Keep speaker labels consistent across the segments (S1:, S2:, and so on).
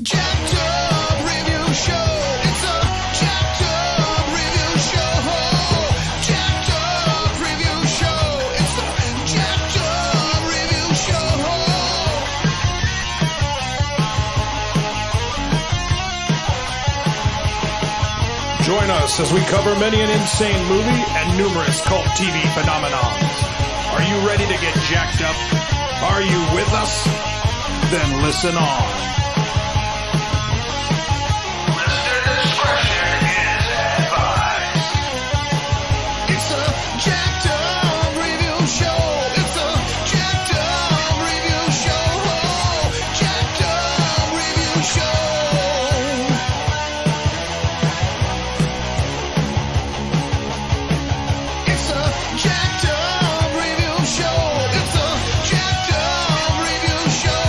S1: jacked up review show. It's a jacked up review show. Jacked up review show. It's the jacked up review show.
S2: Join us as we cover many an insane movie and numerous cult TV phenomenons. Are you ready to get jacked up? Are you with us? Then listen on.
S1: Listener discretion is advised. It's a jacked up review show. It's a jacked up review show. Jacked up review show. It's a jacked up review show. It's a jacked up review show.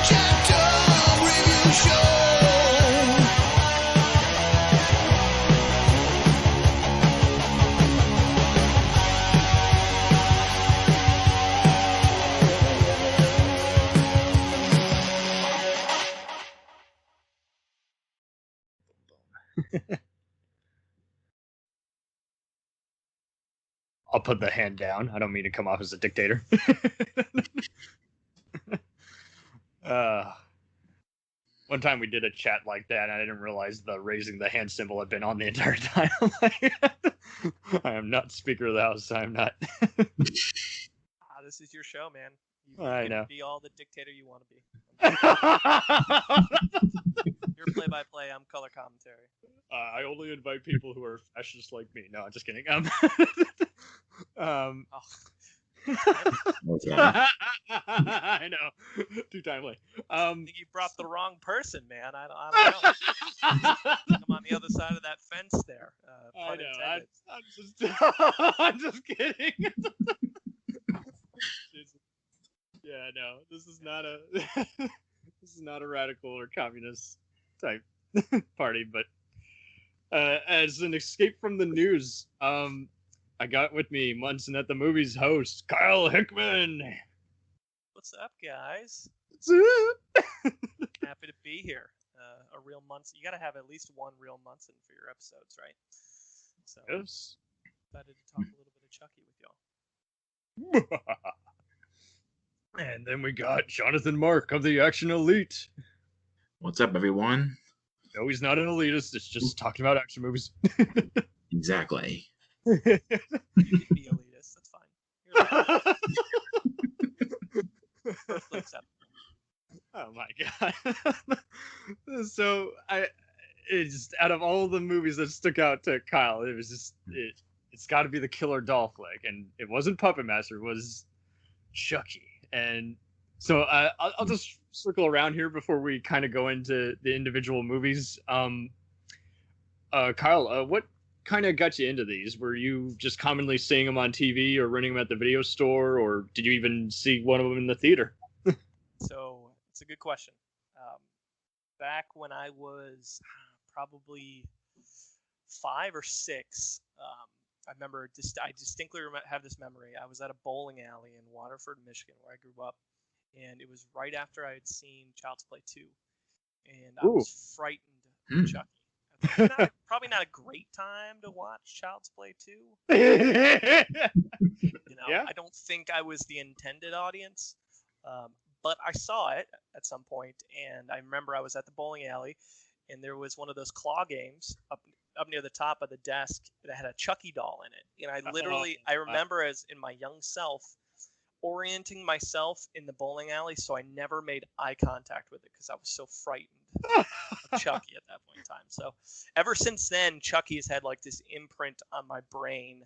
S1: Jacked up review show.
S3: I'll put the hand down. I don't mean to come off as a dictator. One time we did a chat like that, and I didn't realize the raising the hand symbol had been on the entire time. I am not Speaker of the House. I'm not.
S4: This is your show, man. You
S3: I
S4: can
S3: know.
S4: be all the dictator you want to be. You're play-by-play. I'm color commentary.
S3: I only invite people who are fascists like me. No, I'm just kidding.
S4: Oh,
S5: Okay.
S3: I know. Too timely.
S4: I think you brought the wrong person, man. I don't know. I'm on the other side of that fence there.
S3: I
S4: Pun
S3: know.
S4: intended.
S3: I'm just kidding. Yeah, no. This is not a this is not a radical or communist type party, but as an escape from the news, I got with me Munson at the Movies host, Kyle Hickman.
S4: What's up, guys? Happy to be here. A real Munson. You got to have at least one real Munson for your episodes, right? So
S3: Yes.
S4: excited to talk a little bit of Chucky with y'all.
S3: And then we got Jonathan Mark of the Action Elite.
S5: What's up, everyone?
S3: No, he's not an elitist. It's just talking about action movies.
S5: Exactly.
S4: You can be elitist. That's fine. You're perfectly acceptable.
S3: Oh my god! So it's out of all the movies that stuck out to Kyle, it was just it's got to be the killer doll flick, and it wasn't Puppet Master, it was Chucky. And so I'll just circle around here before we kind of go into the individual movies. Kyle, what kind of got you into these? Were you just commonly seeing them on TV or renting them at the video store, or did you even see one of them in the theater?
S4: So it's a good question. Back when I was probably 5 or 6, I remember I distinctly have this memory. I was at a bowling alley in Waterford, Michigan, where I grew up, and it was right after I had seen Child's Play 2, and I was frightened of Chucky. Probably not a great time to watch Child's Play 2.
S3: Yeah.
S4: I don't think I was the intended audience, but I saw it at some point, and I remember I was at the bowling alley, and there was one of those claw games up near the top of the desk that had a Chucky doll in it. And I remember as in my young self orienting myself in the bowling alley so I never made eye contact with it because I was so frightened of Chucky at that point in time. So ever since then, Chucky has had like this imprint on my brain,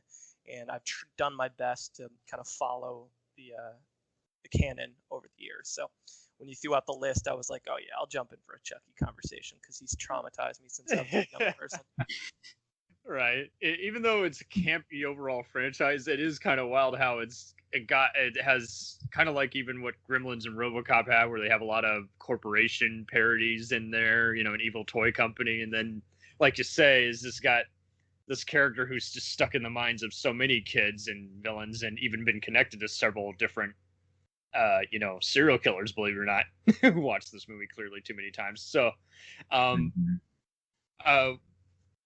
S4: and I've done my best to kind of follow the canon over the years. So when you threw out the list, I was like, oh yeah, I'll jump in for a Chucky conversation because he's traumatized me since I was a young person.
S3: Right. Even though it's a campy overall franchise, it is kind of wild how it has kind of like even what Gremlins and RoboCop have, where they have a lot of corporation parodies in there, an evil toy company, and then, like you say, is this got this character who's just stuck in the minds of so many kids and villains, and even been connected to several different serial killers, believe it or not, who watched this movie clearly too many times. So, um,
S5: Mhm.
S3: uh,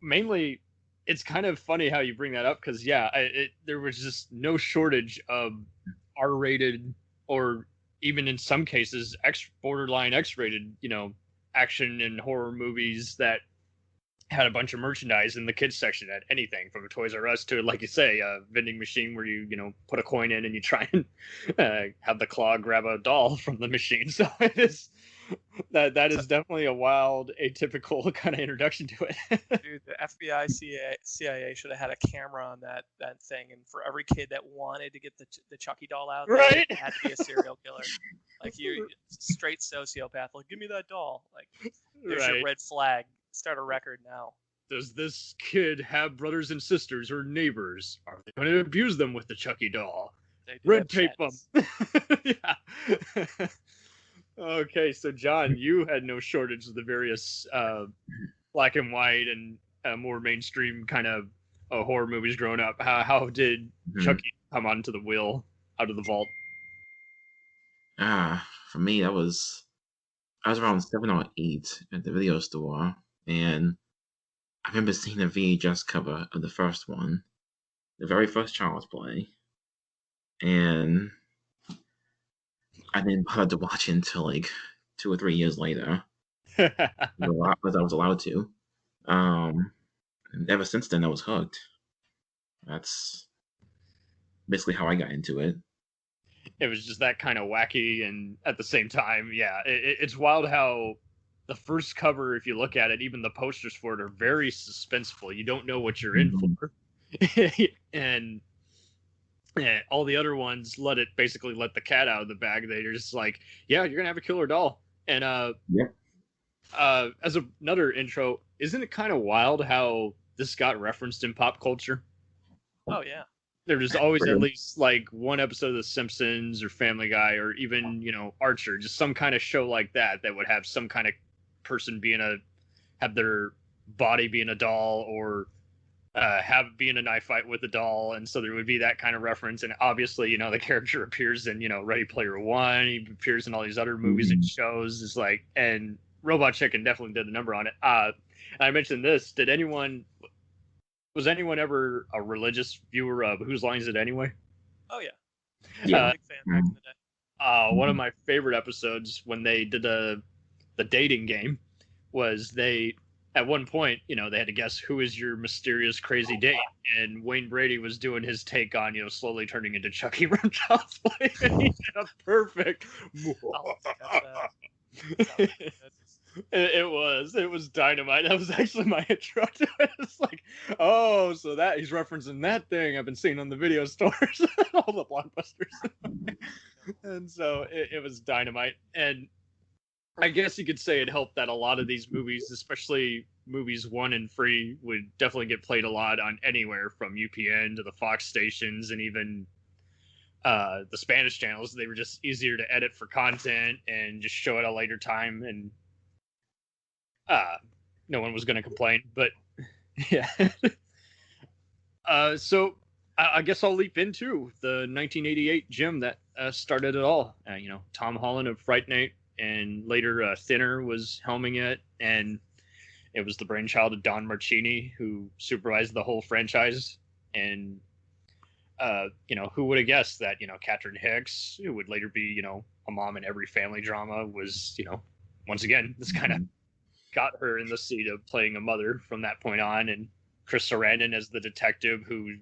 S3: mainly, it's kind of funny how you bring that up because there was just no shortage of R-rated or even in some cases borderline X-rated, action and horror movies that had a bunch of merchandise in the kids section at anything from a Toys R Us to, like you say, a vending machine where you put a coin in and you try and have the claw grab a doll from the machine. So it is that is definitely a wild, atypical kind of introduction to it.
S4: Dude, the FBI, CIA should have had a camera on that thing, and for every kid that wanted to get the Chucky doll out,
S3: Right?
S4: it had to be a serial killer. Like you, straight sociopath. Like, give me that doll. Like, there's your
S3: Right.
S4: red flag. Start a record now.
S3: Does this kid have brothers and sisters or neighbors? Are they going to abuse them with the Chucky doll?
S4: They do
S3: Red
S4: have
S3: tape them.
S4: pets.
S3: Yeah. Okay, so John, you had no shortage of the various black and white and more mainstream kind of horror movies growing up. How did
S5: Mhm.
S3: Chucky come onto the wheel out of the vault?
S5: For me, I was around 7 or 8 at the video store, and I remember seeing the VHS cover of the first one, the very first Child's Play, and I didn't bother to watch it until like 2 or 3 years later, because I was allowed to. And ever since then, I was hooked. That's basically how I got into it.
S3: It was just that kind of wacky, and at the same time, it's wild how the first cover, if you look at it, even the posters for it are very suspenseful. You don't know what you're in
S5: Mhm.
S3: for. And all the other ones let the cat out of the bag. They're just like, yeah, you're gonna have a killer doll. And
S5: Yep.
S3: as another intro, isn't it kind of wild how this got referenced in pop culture?
S4: Oh yeah.
S3: There's always at
S5: Pretty.
S3: least like one episode of The Simpsons or Family Guy or even Archer, just some kind of show like that would have some kind of person have their body being a doll or be in a knife fight with a doll, and so there would be that kind of reference. And obviously, the character appears in Ready Player One. He appears in all these other movies and shows. It's like, and Robot Chicken definitely did a number on it. I mentioned this. Was anyone ever a religious viewer of Whose Line Is It Anyway?
S4: Oh yeah.
S5: Yeah.
S4: Big fan back in the day.
S3: One of my favorite episodes when they did the dating game was they at one point, they had to guess who is your mysterious crazy date, and Wayne Brady was doing his take on slowly turning into Chucky from Child's Play, and he did a perfect.
S4: I'll catch that. Sounds good.
S3: It was dynamite. That was actually my intro to it. It's like, oh, so that he's referencing that thing I've been seeing on the video stores, all the blockbusters, and so it was dynamite. And I guess you could say it helped that a lot of these movies, especially movies 1 and 3, would definitely get played a lot on anywhere from UPN to the Fox stations and even the Spanish channels. They were just easier to edit for content and just show at a later time, and no one was going to complain. But yeah. So I guess I'll leap into the 1988 gem that started it all. Tom Holland of Fright Night, and later Thinner was helming it, and it was the brainchild of Don Marchini, who supervised the whole franchise. And who would have guessed that Catherine Hicks, who would later be a mom in every family drama, was once again this kind of got her in the seat of playing a mother from that point on. And Chris Sarandon as the detective who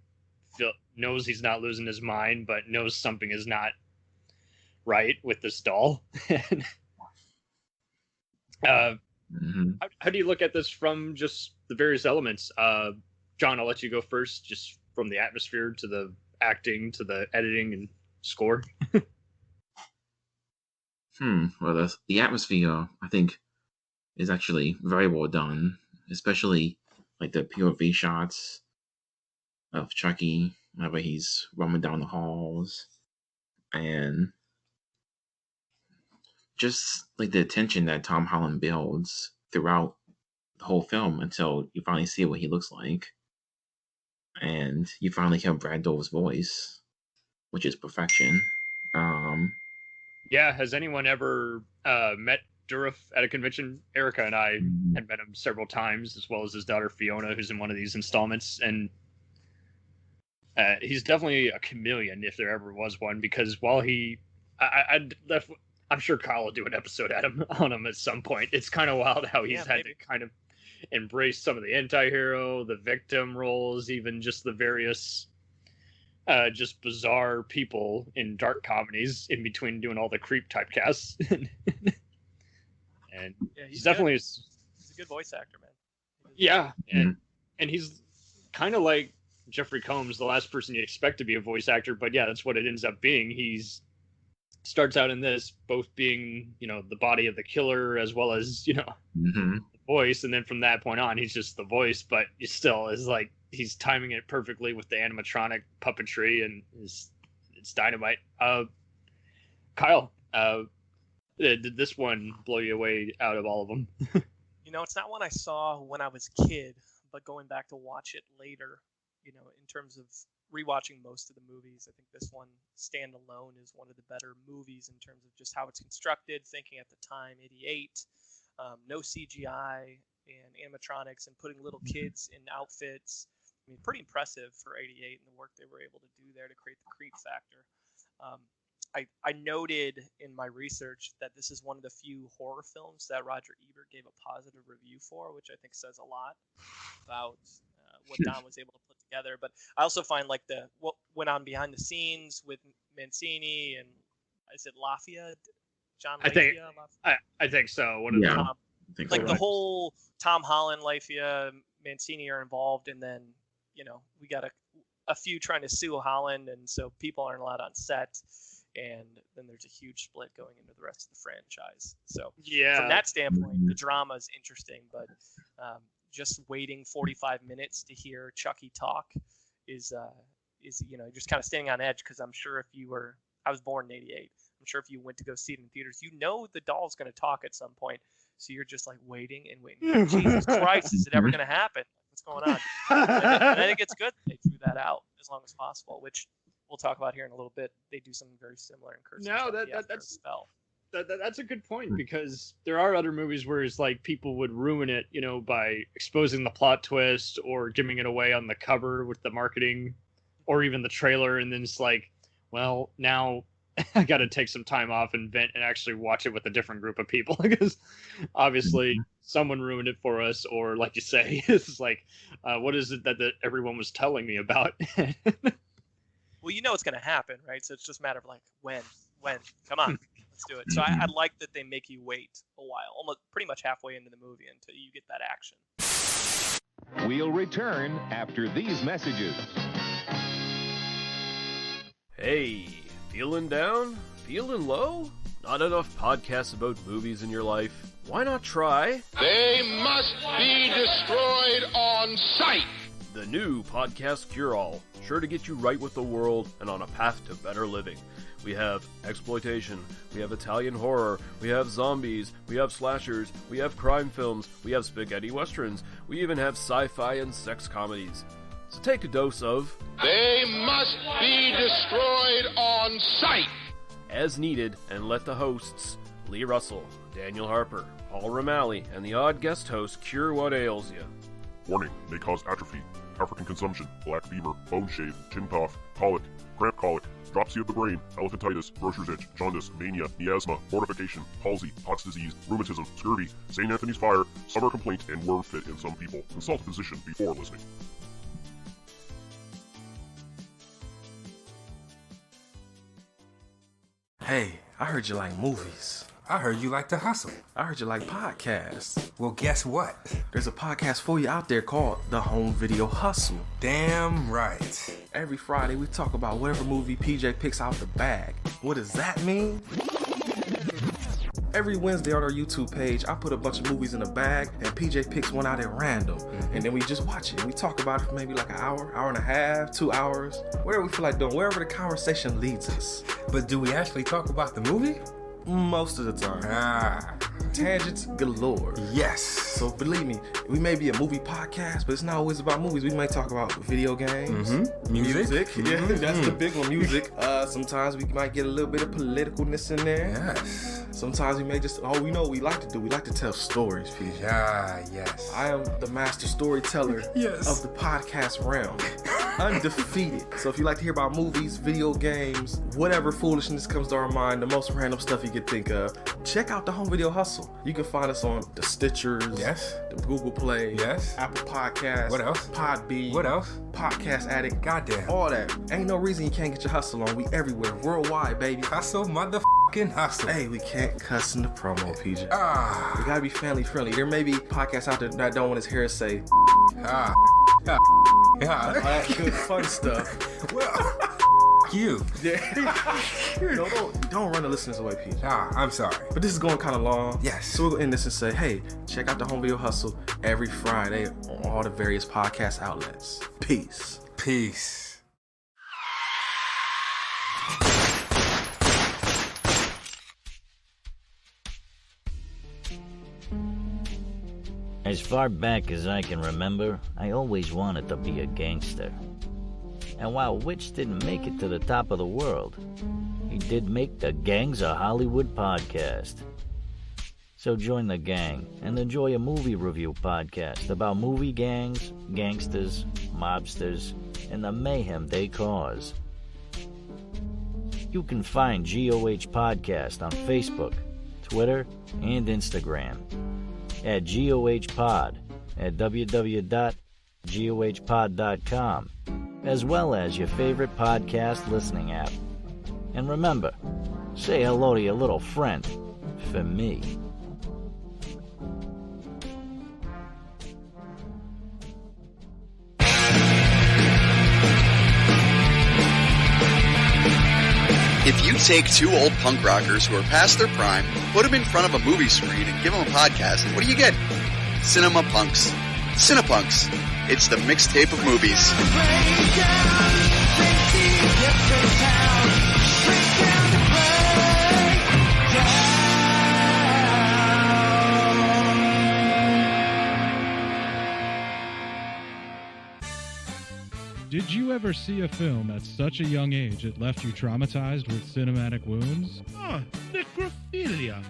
S3: knows he's not losing his mind, but knows something is not right with this doll. How do you look at this from just the various elements? John, I'll let you go first, just from the atmosphere to the acting to the editing and score.
S5: Well, the atmosphere, I think, is actually very well done, especially like the POV shots of Chucky, whenever he's roaming down the halls, and just like the tension that Tom Holland builds throughout the whole film until you finally see what he looks like, and you finally hear Brad Dourif's voice, which is perfection.
S3: Yeah, has anyone ever met Durif at a convention? Erica and I had met him several times, as well as his daughter Fiona, who's in one of these installments, and he's definitely a chameleon if there ever was one. Because while I'm sure Kyle will do an episode on him at some point. It's kind of wild how he's had to kind of embrace some of the anti-hero, the victim roles, even just the various just bizarre people in dark comedies in between doing all the creep typecasts. And
S4: Yeah,
S3: he's definitely
S4: he's a good voice actor, man.
S3: Yeah, and he's kind of like Jeffrey Combs, the last person you'd expect to be a voice actor, but yeah, that's what it ends up being. He's starts out in this both being, the body of the killer as well as, the voice, and then from that point on he's just the voice, but he still is like he's timing it perfectly with the animatronic puppetry, and it's dynamite. Kyle, did this one blow you away out of all of them?
S4: It's not one I saw when I was a kid, but going back to watch it later, in terms of rewatching most of the movies, I think this one standalone is one of the better movies in terms of just how it's constructed. Thinking at the time, 88, no CGI and animatronics, and putting little kids in outfits. I mean, pretty impressive for 88 and the work they were able to do there to create the creep factor. I noted in my research that this is one of the few horror films that Roger Ebert gave a positive review for, which I think says a lot about what Don was able to put together. But I also find like what went on behind the scenes with Mancini and is it Lafia? John Lafia?
S3: I think so. One of the
S4: the whole Tom Holland, Lafia, Mancini are involved, and then we got a few trying to sue Holland, and so people aren't allowed on set. And then there's a huge split going into the rest of the franchise. So from that standpoint, the drama is interesting, but just waiting 45 minutes to hear Chucky talk is just kind of standing on edge, because I'm sure I was born in 88. I'm sure if you went to go see it in theaters, the doll's going to talk at some point. So you're just like waiting and waiting. Jesus Christ, is it ever going to happen? What's going on? And I think it's good they threw that out as long as possible, which we'll talk about here in a little bit. They do something very similar in Curse.
S3: No, that's a good point, because there are other movies where it's like people would ruin it, by exposing the plot twist or giving it away on the cover with the marketing or even the trailer, and then it's like, well, now I got to take some time off and vent and actually watch it with a different group of people, because obviously someone ruined it for us, or like you say, it's like, what is it that everyone was telling me about?
S4: Well, it's going to happen, right? So it's just a matter of like, when, come on, let's do it. So I like that they make you wait a while, almost pretty much halfway into the movie until you get that action.
S6: We'll return after these messages.
S7: Hey, feeling down? Feeling low? Not enough podcasts about movies in your life? Why not try
S1: They must be destroyed on sight.
S7: the new Podcast Cure-All, sure to get you right with the world and on a path to better living. We have exploitation, we have Italian horror, we have zombies, we have slashers, we have crime films, we have spaghetti westerns, we even have sci-fi and sex comedies. So take a dose of
S1: They must be destroyed on sight.
S7: as needed, and let the hosts, Lee Russell, Daniel Harper, Paul Romali, and the odd guest host cure what ails you.
S8: Warning, may cause atrophy, African consumption, black fever, bone shave, chin cough, colic, cramp colic, dropsy of the brain, elephantitis, grocer's itch, jaundice, mania, miasma, mortification, palsy, Pott's disease, rheumatism, scurvy, St. Anthony's fire, summer complaint, and worm fit in some people. Consult a physician before listening.
S9: Hey, I heard you like movies.
S10: I heard you like to hustle.
S9: I heard you like podcasts.
S10: Well, guess what?
S9: There's a podcast for you out there called The Home Video Hustle.
S10: Damn right.
S9: Every Friday, we talk about whatever movie PJ picks out the bag. What does that mean? Every Wednesday on our YouTube page, I put a bunch of movies in a bag, and PJ picks one out at random. And then we just watch it. We talk about it for maybe like an hour, hour and a half, 2 hours, whatever we feel like doing, wherever the conversation leads us.
S10: But do we actually talk about the movie?
S9: Most of the time. Tangents galore.
S10: Yes.
S9: So believe me, we may be a movie podcast, but it's not always about movies. We might talk about video games,
S10: Music.
S9: Yeah, that's the big one. Music. Sometimes we might get a little bit of politicalness in there.
S10: Yes.
S9: Sometimes we may just, we know what we like to do. We like to tell stories, PJ.
S10: Yeah, yes.
S9: I am the master storyteller of the podcast realm. Undefeated. So if you like to hear about movies, video games, whatever foolishness comes to our mind, the most random stuff you could think of, check out the Home Video Hustle. You can find us on the Stitchers, the Google Play, Apple Podcasts,
S10: What else?
S9: Podbean,
S10: What else?
S9: Podcast Addict,
S10: Goddamn.
S9: all that. Ain't no reason you can't get your hustle on. We everywhere, worldwide, baby.
S10: Hustle, motherfucking hustle.
S9: Hey, we can't cuss in the promo, PJ.
S10: Ah.
S9: We gotta be family friendly. There may be podcasts out there that don't want his hair to say
S10: Ah.
S9: all that good fun stuff.
S10: Well, you.
S9: Don't run the listeners away, PJ.
S10: I'm sorry.
S9: But this is going kind of long.
S10: Yes.
S9: So we'll end this and say, hey, check out the Home Video Hustle every Friday on all the various podcast outlets. Peace.
S10: Peace.
S11: As far back as I can remember, I always wanted to be a gangster. And while Witch didn't make it to the top of the world, he did make the Gangs of Hollywood podcast. So join the gang and enjoy a movie review podcast about movie gangs, gangsters, mobsters, and the mayhem they cause. You can find GOH Podcast on Facebook, Twitter, and Instagram at GOH Pod at www.gohpod.com, as well as your favorite podcast listening app. And remember, say hello to your little friend for me.
S12: If you take two old punk rockers who are past their prime, put them in front of a movie screen, and give them a podcast, what do you get? Cinema Punks. Cinepunks. It's the mixtape of movies.
S13: Did you ever see a film at such a young age it left you traumatized with cinematic wounds? Necrophilia.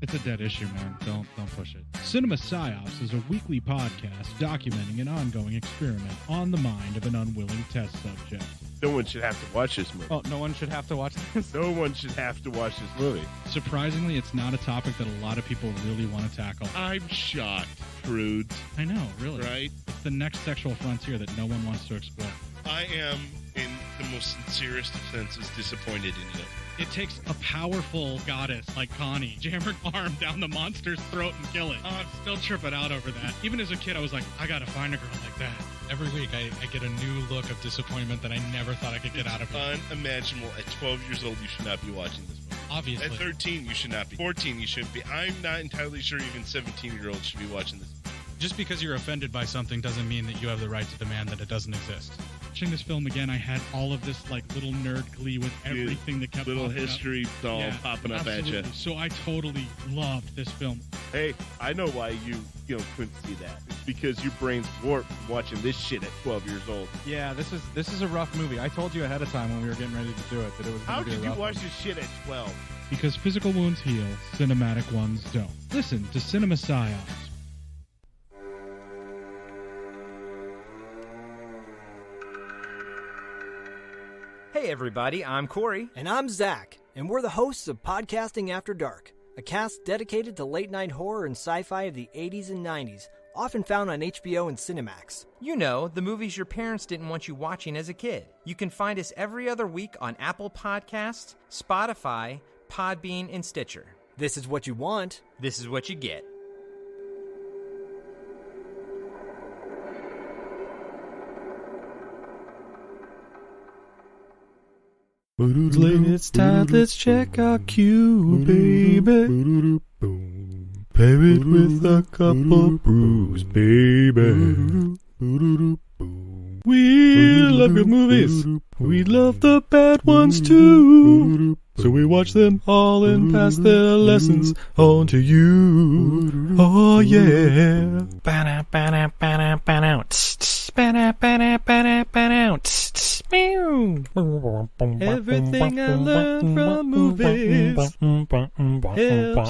S13: It's a dead issue, man. Don't push it. Cinema Psyops is a weekly podcast documenting an ongoing experiment on the mind of an unwilling test subject.
S14: No one should have to watch this movie.
S13: Oh, no one should have to watch this?
S14: No one should have to watch this movie.
S13: Surprisingly, it's not a topic that a lot of people really want to tackle.
S14: I'm shocked, prudes.
S13: I know, really.
S14: Right?
S13: It's the next sexual frontier that no one wants to explore.
S14: I am, in the most sincerest of senses, disappointed in you.
S13: It takes a powerful goddess like Connie, jam her arm down the monster's throat and kill it. Oh, I'm still tripping out over that. Even as a kid, I was like, I gotta find a girl like that. Every week, I get a new look of disappointment that I never thought I could get out of it.
S14: Unimaginable. At 12 years old, you should not be watching this movie.
S13: Obviously.
S14: At 13, you should not be. 14, you shouldn't be. I'm not entirely sure even 17-year-olds should be watching this.
S13: Just because you're offended by something doesn't mean that you have the right to demand that it doesn't exist. Watching this film again, I had all of this like little nerd glee with everything that kept
S14: little
S13: popping
S14: history
S13: up.
S14: doll popping up
S13: absolutely.
S14: at you.
S13: So I totally loved this film.
S14: Hey, I know why you couldn't see that. It's because your brain's warped from watching this shit at 12 years old.
S13: Yeah, this is a rough movie. I told you ahead of time when we were getting ready to do it that it was
S14: How
S13: going to be a
S14: could you
S13: rough
S14: watch
S13: one.
S14: this shit at 12?
S13: Because physical wounds heal, cinematic ones don't. Listen to Cinema Psyops.
S15: Hey everybody, I'm Corey.
S16: And I'm Zach, and we're the hosts of Podcasting After Dark, a cast dedicated to late-night horror and sci-fi of the 80s and 90s, often found on HBO and Cinemax.
S15: You know, the movies your parents didn't want you watching as a kid. You can find us every other week on Apple Podcasts, Spotify, Podbean, and Stitcher.
S16: This is what you want.
S15: This is what you get.
S17: It's time, let's check our cue, baby. Pair it with a couple brews, baby. We love good movies. We love the bad ones too. So we watch them all and pass their lessons on to you. Oh yeah. Everything I learned from movies helps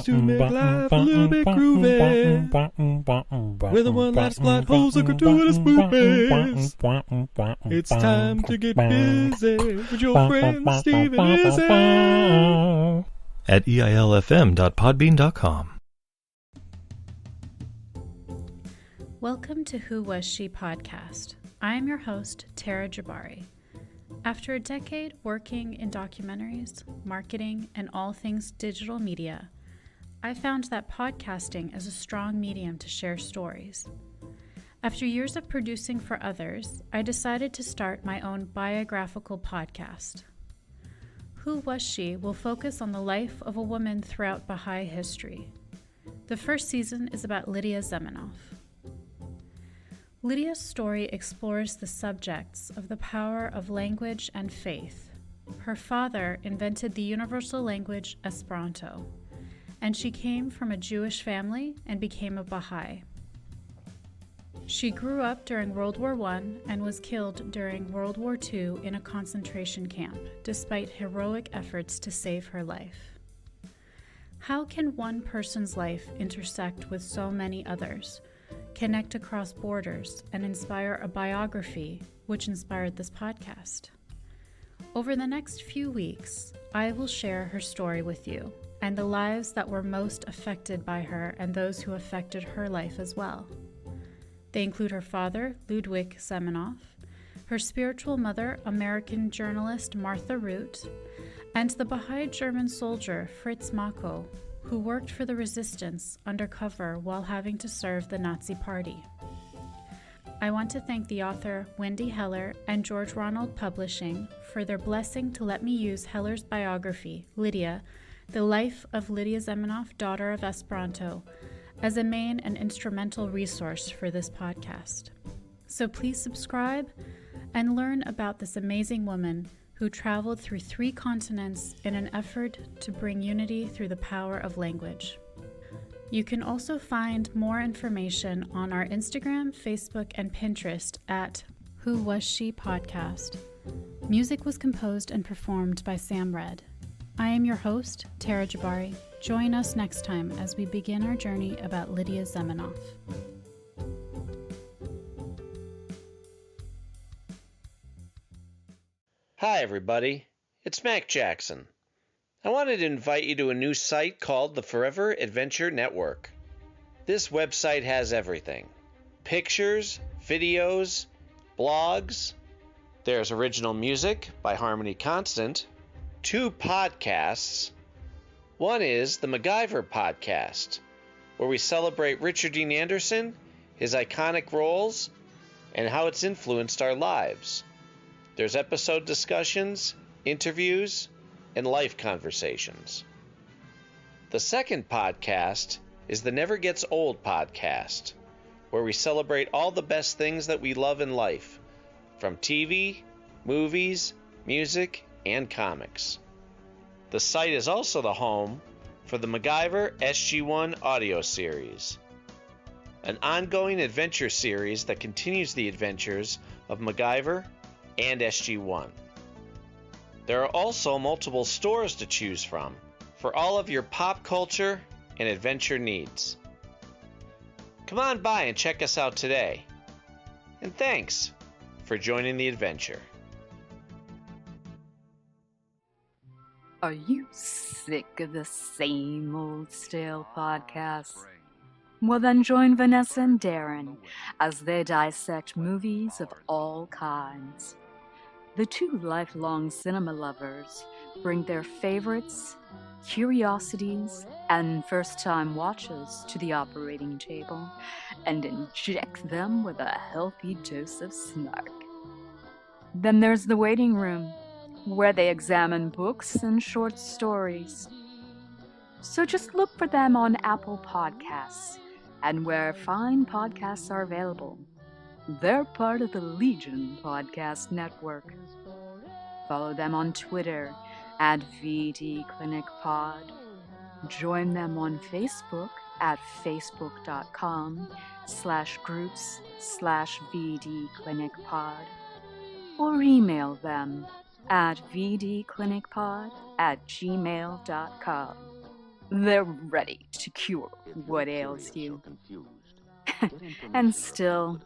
S17: to make life a little bit groovy. Whether one laughs, plot holes, or gratuitous movies, it's time to get busy with your friend Steve and Izzy at eilfm.podbean.com.
S18: Welcome to Who Was She podcast. I am your host, Tara Jabari. After a decade working in documentaries, marketing, and all things digital media, I found that podcasting is a strong medium to share stories. After years of producing for others, I decided to start my own biographical podcast. Who Was She will focus on the life of a woman throughout Baha'i history. The first season is about Lydia Zamenhof. Lydia's story explores the subjects of the power of language and faith. Her father invented the universal language Esperanto, and she came from a Jewish family and became a Baha'i. She grew up during World War I and was killed during World War II in a concentration camp, despite heroic efforts to save her life. How can one person's life intersect with so many others, connect across borders, and inspire a biography which inspired this podcast? Over the next few weeks, I will share her story with you and the lives that were most affected by her and those who affected her life as well. They include her father, Ludwig Zamenhof, her spiritual mother, American journalist Martha Root, and the Baha'i German soldier Fritz Mako, who worked for the resistance undercover while having to serve the Nazi Party. I want to thank the author Wendy Heller and George Ronald Publishing for their blessing to let me use Heller's biography, Lydia, The Life of Lydia Zamenhof, Daughter of Esperanto, as a main and instrumental resource for this podcast. So please subscribe and learn about this amazing woman who traveled through 3 continents in an effort to bring unity through the power of language. You can also find more information on our Instagram, Facebook, and Pinterest at Who Was She Podcast. Music was composed and performed by Sam Red. I am your host, Tara Jabari. Join us next time as we begin our journey about Lydia Zamenhof.
S19: Hi everybody, it's Mac Jackson. I wanted to invite you to a new site called the Forever Adventure Network. This website has everything. Pictures, videos, blogs. There's original music by Harmony Constant, 2 podcasts. One is the MacGyver podcast, where we celebrate Richard Dean Anderson, his iconic roles, and how it's influenced our lives. There's episode discussions, interviews, and life conversations. The second podcast is the Never Gets Old podcast, where we celebrate all the best things that we love in life, from TV, movies, music, and comics. The site is also the home for the MacGyver SG-1 audio series, an ongoing adventure series that continues the adventures of MacGyver and SG-1. There are also multiple stores to choose from for all of your pop culture and adventure needs. Come on by and check us out today. And thanks for joining the adventure.
S20: Are you sick of the same old stale podcasts? Well, then join Vanessa and Darren as they dissect movies of all kinds. The 2 lifelong cinema lovers bring their favorites, curiosities, and first-time watches to the operating table and inject them with a healthy dose of snark. Then there's the waiting room, where they examine books and short stories. So just look for them on Apple Podcasts and where fine podcasts are available. They're part of the Legion Podcast Network. Follow them on Twitter at VD Clinic Pod. Join them on Facebook at facebook.com/groups/VD Clinic Pod, or email them at vdclinicpod@gmail.com. They're ready to cure what ails you. And still,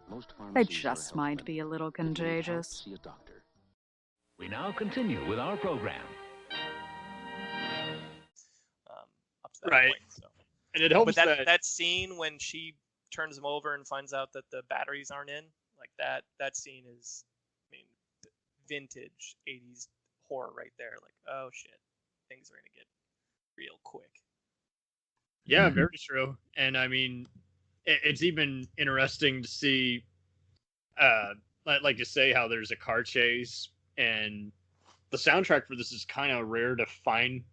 S20: they just might be a little contagious.
S21: We now continue with our program.
S4: Up to that
S3: Right.
S4: point, so.
S3: And it helps
S4: but
S3: that
S4: that scene when she turns him over and finds out that the batteries aren't in, like that scene is, I mean, vintage 80s horror right there. Like, oh shit, things are gonna get real quick.
S3: Yeah, very true. And I mean, it's even interesting to see, like you say, how there's a car chase, and the soundtrack for this is kind of rare to find,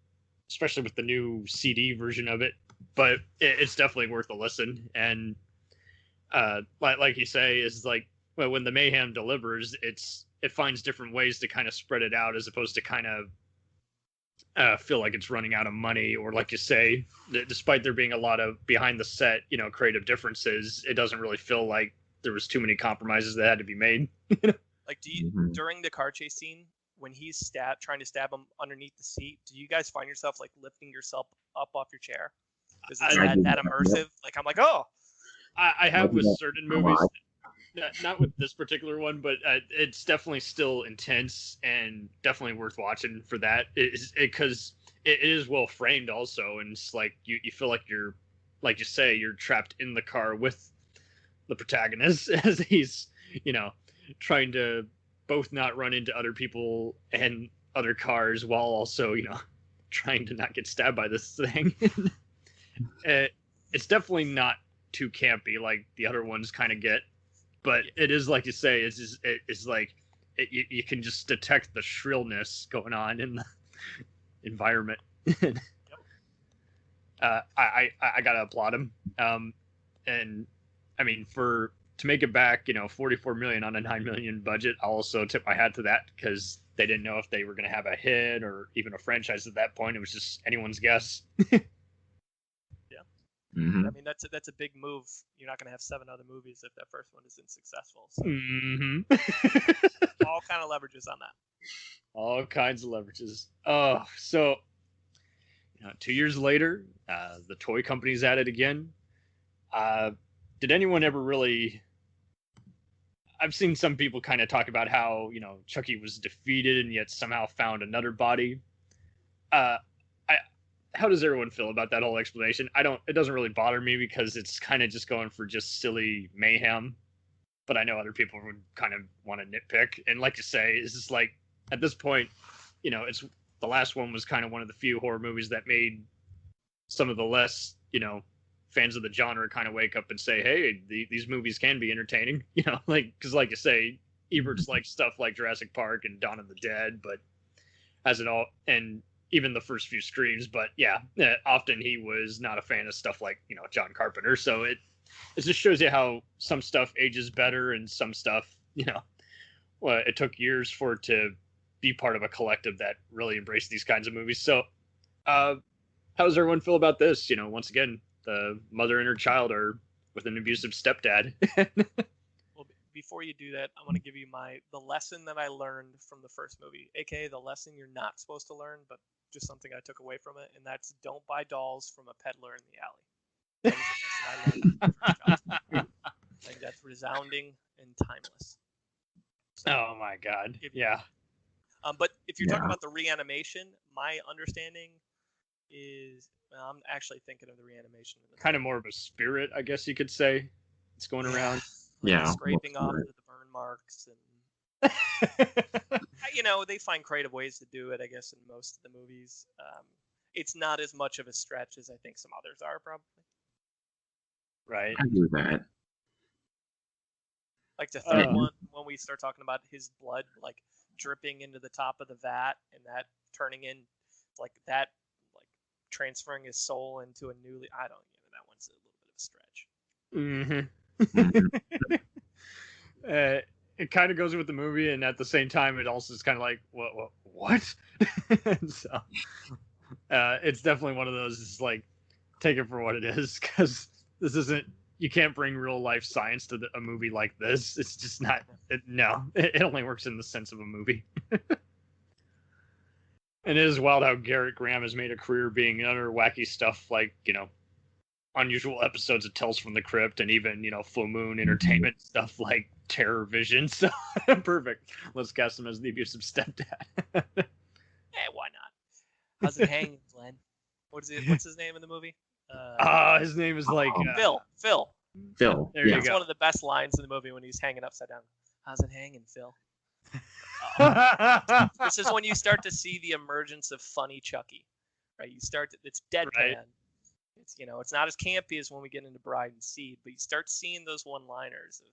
S3: especially with the new CD version of it. But it's definitely worth a listen. And like you say, is like, well, when the mayhem delivers, it finds different ways to kind of spread it out, as opposed to kind of feel like it's running out of money, or like you say, despite there being a lot of behind the set, creative differences, it doesn't really feel like there was too many compromises that had to be made.
S4: Like, do you during the car chase scene when he's trying to stab him underneath the seat, do you guys find yourself like lifting yourself up off your chair? Because it's that immersive. Like, I'm like, oh.
S3: I have with certain movies. Not with this particular one, but it's definitely still intense and definitely worth watching for that. Because it is well framed also, and it's like you feel like you're, like you say, you're trapped in the car with the protagonist as he's trying to both not run into other people and other cars while also trying to not get stabbed by this thing. It's definitely not too campy like the other ones kind of get. But it is, like you say, it's like you can just detect the shrillness going on in the environment. I gotta applaud him. And I mean, to make it back, $44 million on a $9 million budget, I'll also tip my hat to that, because they didn't know if they were gonna have a hit or even a franchise at that point. It was just anyone's guess.
S4: I mean, that's a big move. You're not going to have 7 other movies if that first one isn't successful. So. All kind of leverages on that.
S3: All kinds of leverages. Oh, so 2 years later, the toy company's at it again. Did anyone ever really? I've seen some people kind of talk about how Chucky was defeated and yet somehow found another body. How does everyone feel about that whole explanation? It doesn't really bother me, because it's kind of just going for just silly mayhem. But I know other people would kind of want to nitpick. And like you say, it's just like, at this point, it's the last one was kind of one of the few horror movies that made some of the less, fans of the genre kind of wake up and say, hey, these movies can be entertaining, because like you say, Ebert's like stuff like Jurassic Park and Dawn of the Dead, but has it all, and even the first few Screams, but yeah, often he was not a fan of stuff like, John Carpenter. So it just shows you how some stuff ages better, and some stuff, it took years for it to be part of a collective that really embraced these kinds of movies. So how does everyone feel about this? Once again, the mother and her child are with an abusive stepdad.
S4: Well, before you do that, I want to give you the lesson that I learned from the first movie, aka the lesson you're not supposed to learn, but just something I took away from it, and that's don't buy dolls from a peddler in the alley. That was the lesson I learned from the first child. I think that's resounding and timeless. So,
S3: oh my God! Yeah.
S4: But if you're talking about the reanimation, my understanding is, I'm actually thinking of the reanimation.
S3: Kind of more of a spirit, I guess you could say. It's going around.
S4: Like scraping off the burn marks and. They find creative ways to do it, I guess, in most of the movies. It's not as much of a stretch as I think some others are, probably.
S3: Right.
S5: I do that.
S4: Like the third one, when we start talking about his blood, like dripping into the top of the vat, and that turning in, like that, like transferring his soul into a newly. I don't that one's a little bit of a stretch.
S3: It kind of goes with the movie, and at the same time, it also is kind of like, what? So it's definitely one of those. It's like, take it for what it is, because this isn't. You can't bring real life science to a movie like this. It's just not. It only works in the sense of a movie. And it is wild how Garrett Graham has made a career being in other wacky stuff like, unusual episodes of Tales from the Crypt and even, Full Moon Entertainment stuff like Terror Vision. So perfect. Let's cast him as the abusive stepdad.
S4: Why not? How's it hanging, Glenn? What's his name in the movie?
S3: His name is like
S4: Phil.
S5: Phil.
S3: There you
S4: That's
S3: go.
S4: one of the best lines in the movie when he's hanging upside down. How's it hanging, Phil? This is when you start to see the emergence of funny Chucky, right? It's deadpan.
S3: Right.
S4: It's it's not as campy as when we get into Bride and Seed, but you start seeing those one-liners of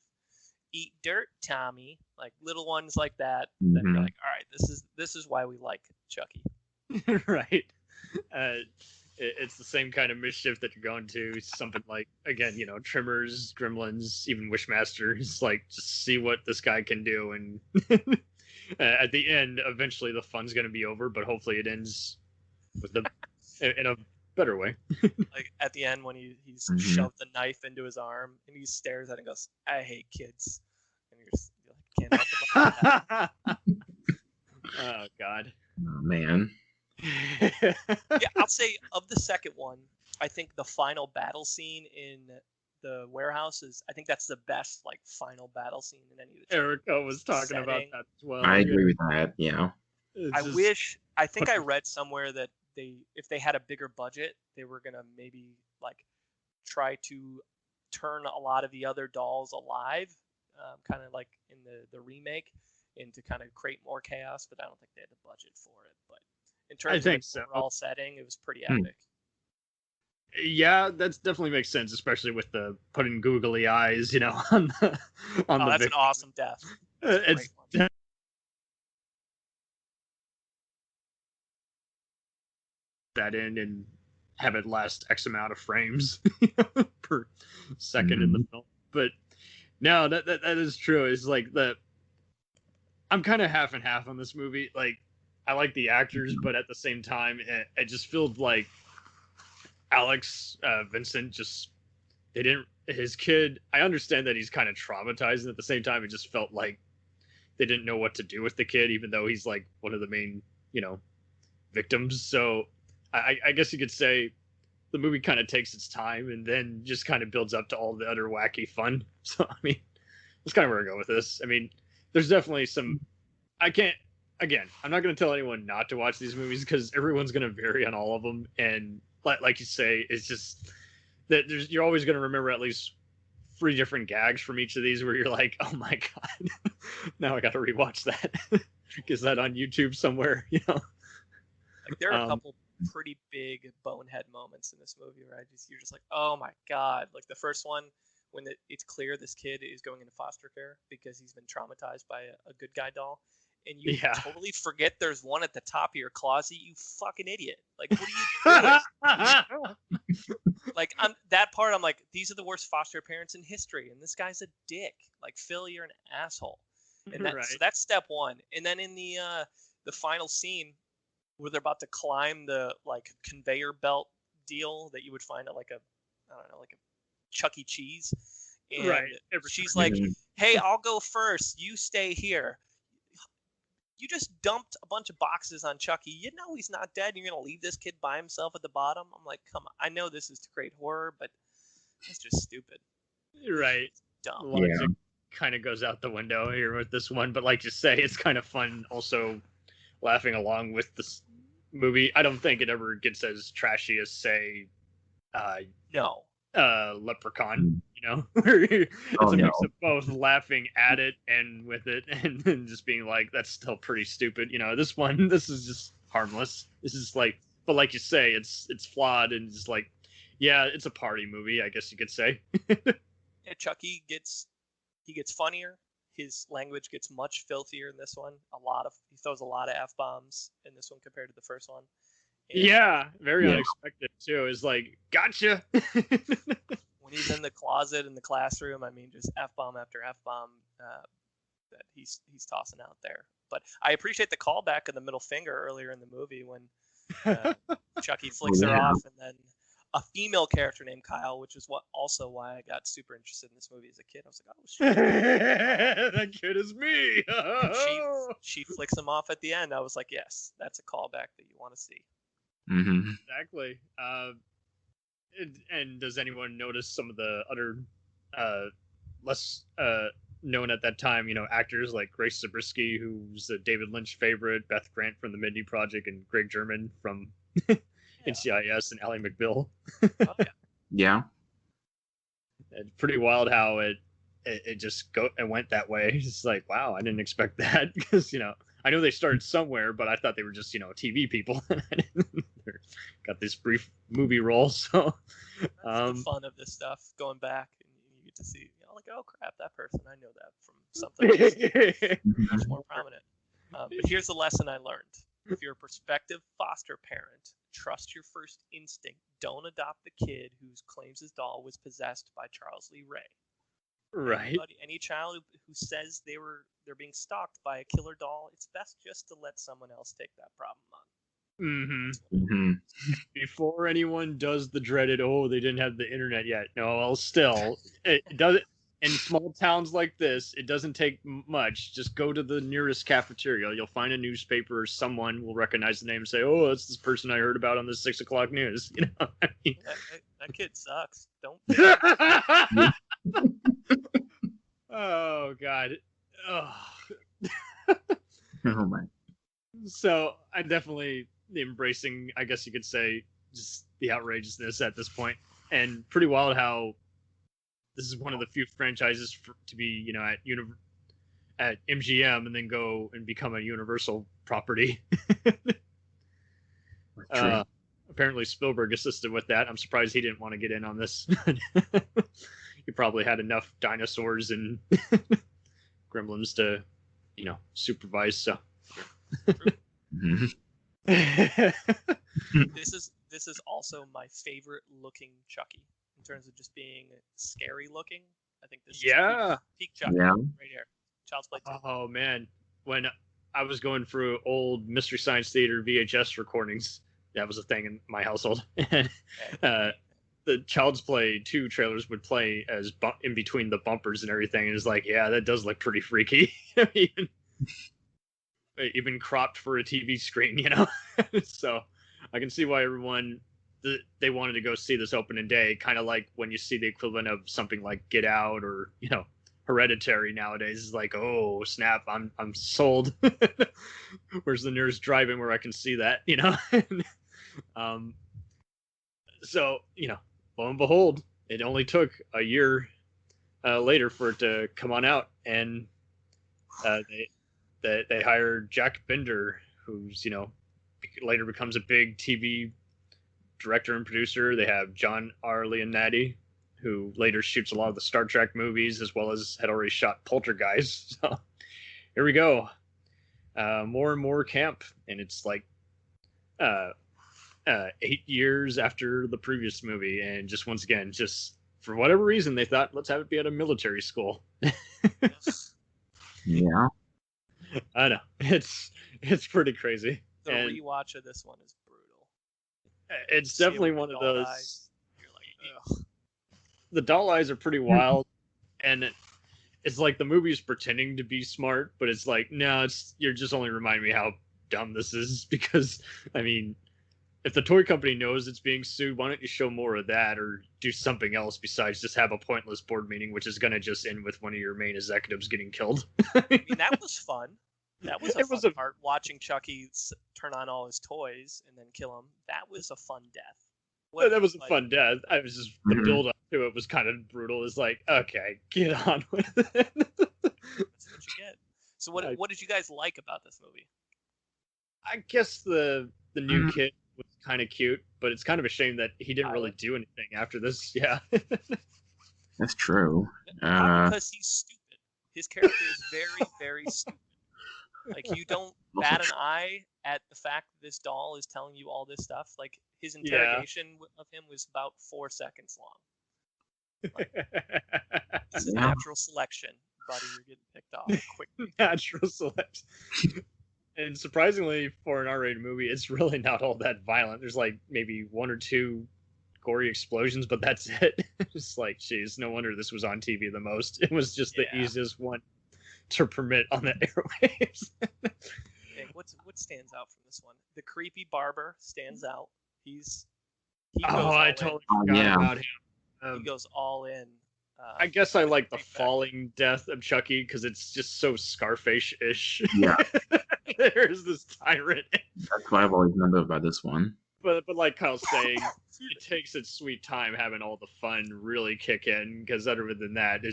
S4: "Eat dirt, Tommy," like little ones like that. That you're like, all right, this is why we like Chucky.
S3: Right. It's the same kind of mischief that you're going to. Something like, again, Trimmers, Gremlins, even Wishmasters. Like, just see what this guy can do, and at the end, eventually the fun's going to be over. But hopefully, it ends with in a better way.
S4: Like at the end when he's shoved the knife into his arm and he stares at it and goes, "I hate kids," and you're like, can't help but
S3: Oh God.
S5: Oh man.
S4: Yeah, I'll say of the second one, I think the final battle scene in the warehouse I think that's the best final battle scene in any of the
S3: Erica was talking about that as well.
S5: I agree with that. Yeah.
S4: I think I read somewhere that if they had a bigger budget, they were gonna maybe try to turn a lot of the other dolls alive, kind of like in the remake, and to kind of create more chaos. But I don't think they had the budget for it. But in terms of the overall setting, it was pretty epic.
S3: Yeah, that definitely makes sense, especially with the putting googly eyes, on the
S4: that's an awesome death.
S3: It's that in and have it last X amount of frames per second in the film. But no, that is true. It's like I'm kind of half and half on this movie. Like, I like the actors, but at the same time, it just feels like Alex Vincent his kid. I understand that he's kind of traumatized, and at the same time, it just felt like they didn't know what to do with the kid, even though he's like one of the main, victims. So I guess you could say the movie kind of takes its time and then just kind of builds up to all the other wacky fun. So, I mean, that's kind of where I go with this. I mean, there's definitely some, I'm not going to tell anyone not to watch these movies because everyone's going to vary on all of them. And like you say, it's just that you're always going to remember at least 3 different gags from each of these where you're like, oh my God, now I got to rewatch that. Is that on YouTube somewhere?
S4: There are a couple pretty big bonehead moments in this movie, right? You're just like, oh my God. Like the first one, when it's clear this kid is going into foster care because he's been traumatized by a good guy doll. And you totally forget there's one at the top of your closet, you fucking idiot. Like, what are you doing? On that part, I'm like, these are the worst foster parents in history, and this guy's a dick. Like, Phil, you're an asshole. And so that's step one. And then in the final scene where they're about to climb the conveyor belt deal that you would find at like a Chuck E. Cheese. And she's like, hey, I'll go first. You stay here. You just dumped a bunch of boxes on Chucky. You know he's not dead. You're going to leave this kid by himself at the bottom? I'm like, come on. I know this is to create horror, but it's just stupid.
S3: Right.
S4: It's dumb.
S3: Logic kind of goes out the window here with this one, but like you say, it's kind of fun also laughing along with this movie. I don't think it ever gets as trashy as, say, Leprechaun, it's a mix of both laughing at it and with it and then just being like, that's still pretty stupid. This is just harmless. This is like, but like you say, it's flawed and just like, yeah, it's a party movie, I guess you could say.
S4: Chucky gets funnier. His language gets much filthier in this one. He throws a lot of F-bombs in this one compared to the first one. And
S3: very unexpected too. It's like, gotcha.
S4: When he's in the closet in the classroom, I mean, just F-bomb after F-bomb that he's tossing out there. But I appreciate the callback of the middle finger earlier in the movie when Chucky flicks her off, and then a female character named Kyle, which is also why I got super interested in this movie as a kid. I was like, oh shit,
S3: that kid is me.
S4: she flicks him off at the end. I was like, yes, that's a callback that you want to see.
S5: Mm-hmm.
S3: Exactly. And does anyone notice some of the other less known at that time, actors like Grace Zabriskie, who's a David Lynch favorite, Beth Grant from the Mindy Project, and Greg German from NCIS, and Ally McBeal.
S5: Yeah.
S3: It's pretty wild how it just went that way. It's like, wow, I didn't expect that, because I know they started somewhere, but I thought they were just TV people. Got this brief movie role, so
S4: that's the fun of this stuff, going back and you get to see, like, oh crap, that person, I know that from something much more prominent. But here's the lesson I learned: if you're a prospective foster parent, trust your first instinct. Don't adopt the kid who claims his doll was possessed by Charles Lee Ray.
S3: Right.
S4: Any child who says they're being stalked by a killer doll, it's best just to let someone else take that problem on.
S3: Mm-hmm. Before anyone does the dreaded, they didn't have the internet yet. No, well, still, it doesn't. In small towns like this, it doesn't take much. Just go to the nearest cafeteria. You'll find a newspaper. Someone will recognize the name and say, "Oh, that's this person I heard about on the 6 o'clock news."
S4: That kid sucks. Don't.
S3: Oh God. Oh.
S5: Oh my.
S3: So I'm definitely embracing, I guess you could say, just the outrageousness at this point, and pretty wild how this is one of the few franchises to be, at MGM and then go and become a Universal property. Apparently Spielberg assisted with that. I'm surprised he didn't want to get in on this. He probably had enough dinosaurs and gremlins to, supervise. So.
S4: This is also my favorite looking Chucky in terms of just being scary looking. I think this is peak Chucky right here. Child's Play 2.
S3: Oh man, when I was going through old Mystery Science Theater VHS recordings, that was a thing in my household. And the Child's Play 2 trailers would play as in between the bumpers and everything, and it's like, yeah, that does look pretty freaky. Even cropped for a TV screen, So I can see why everyone, they wanted to go see this opening day, kind of like when you see the equivalent of something like Get Out or, Hereditary nowadays. Is like, oh snap, I'm sold. Where's the nearest drive-in where I can see that, So, lo and behold, it only took a year later for it to come on out, and they hired Jack Bender, who's later becomes a big TV director and producer. They have John R. Leonetti, who later shoots a lot of the Star Trek movies, as well as had already shot Poltergeist. So here we go, more and more camp, and it's like 8 years after the previous movie, and just once again, just for whatever reason, they thought, let's have it be at a military school.
S5: Yeah.
S3: I know, it's pretty crazy.
S4: The rewatch of this one is brutal.
S3: It's definitely one of those. You're like, ugh. The doll eyes are pretty wild, and it's like the movie's pretending to be smart, but it's like, no, you're just only reminding me how dumb this is, because I mean, if the toy company knows it's being sued, why don't you show more of that, or do something else besides just have a pointless board meeting, which is going to just end with one of your main executives getting killed.
S4: I mean, that was fun. That was a fun part, watching Chucky turn on all his toys and then kill him. That was a fun death.
S3: That was a fun death. I was just, the build up to it was kind of brutal. It's like, okay, get on with it.
S4: That's what you get. So what did you guys like about this movie?
S3: I guess the new kid was kind of cute, but it's kind of a shame that he didn't really do anything after this. Yeah.
S5: That's true.
S4: Because he's stupid. His character is very, very stupid. Like, you don't bat an eye at the fact that this doll is telling you all this stuff. Like, his interrogation of him was about 4 seconds long. Like, this is natural selection. buddy. You're getting picked off quickly.
S3: Natural selection. And surprisingly, for an R-rated movie, it's really not all that violent. There's like maybe one or two gory explosions, but that's it. It's like, geez, no wonder this was on TV the most. It was just the easiest one to permit on the airwaves.
S4: Okay, what stands out from this one? The creepy barber stands out. He
S3: I totally forgot about him.
S4: He goes all in.
S3: I guess I like the falling death of Chucky because it's just so Scarface-ish.
S5: Yeah.
S3: There's this tyrant.
S5: That's what I've always remembered about this one.
S3: But like Kyle's saying, it takes its sweet time having all the fun really kick in, because other than that,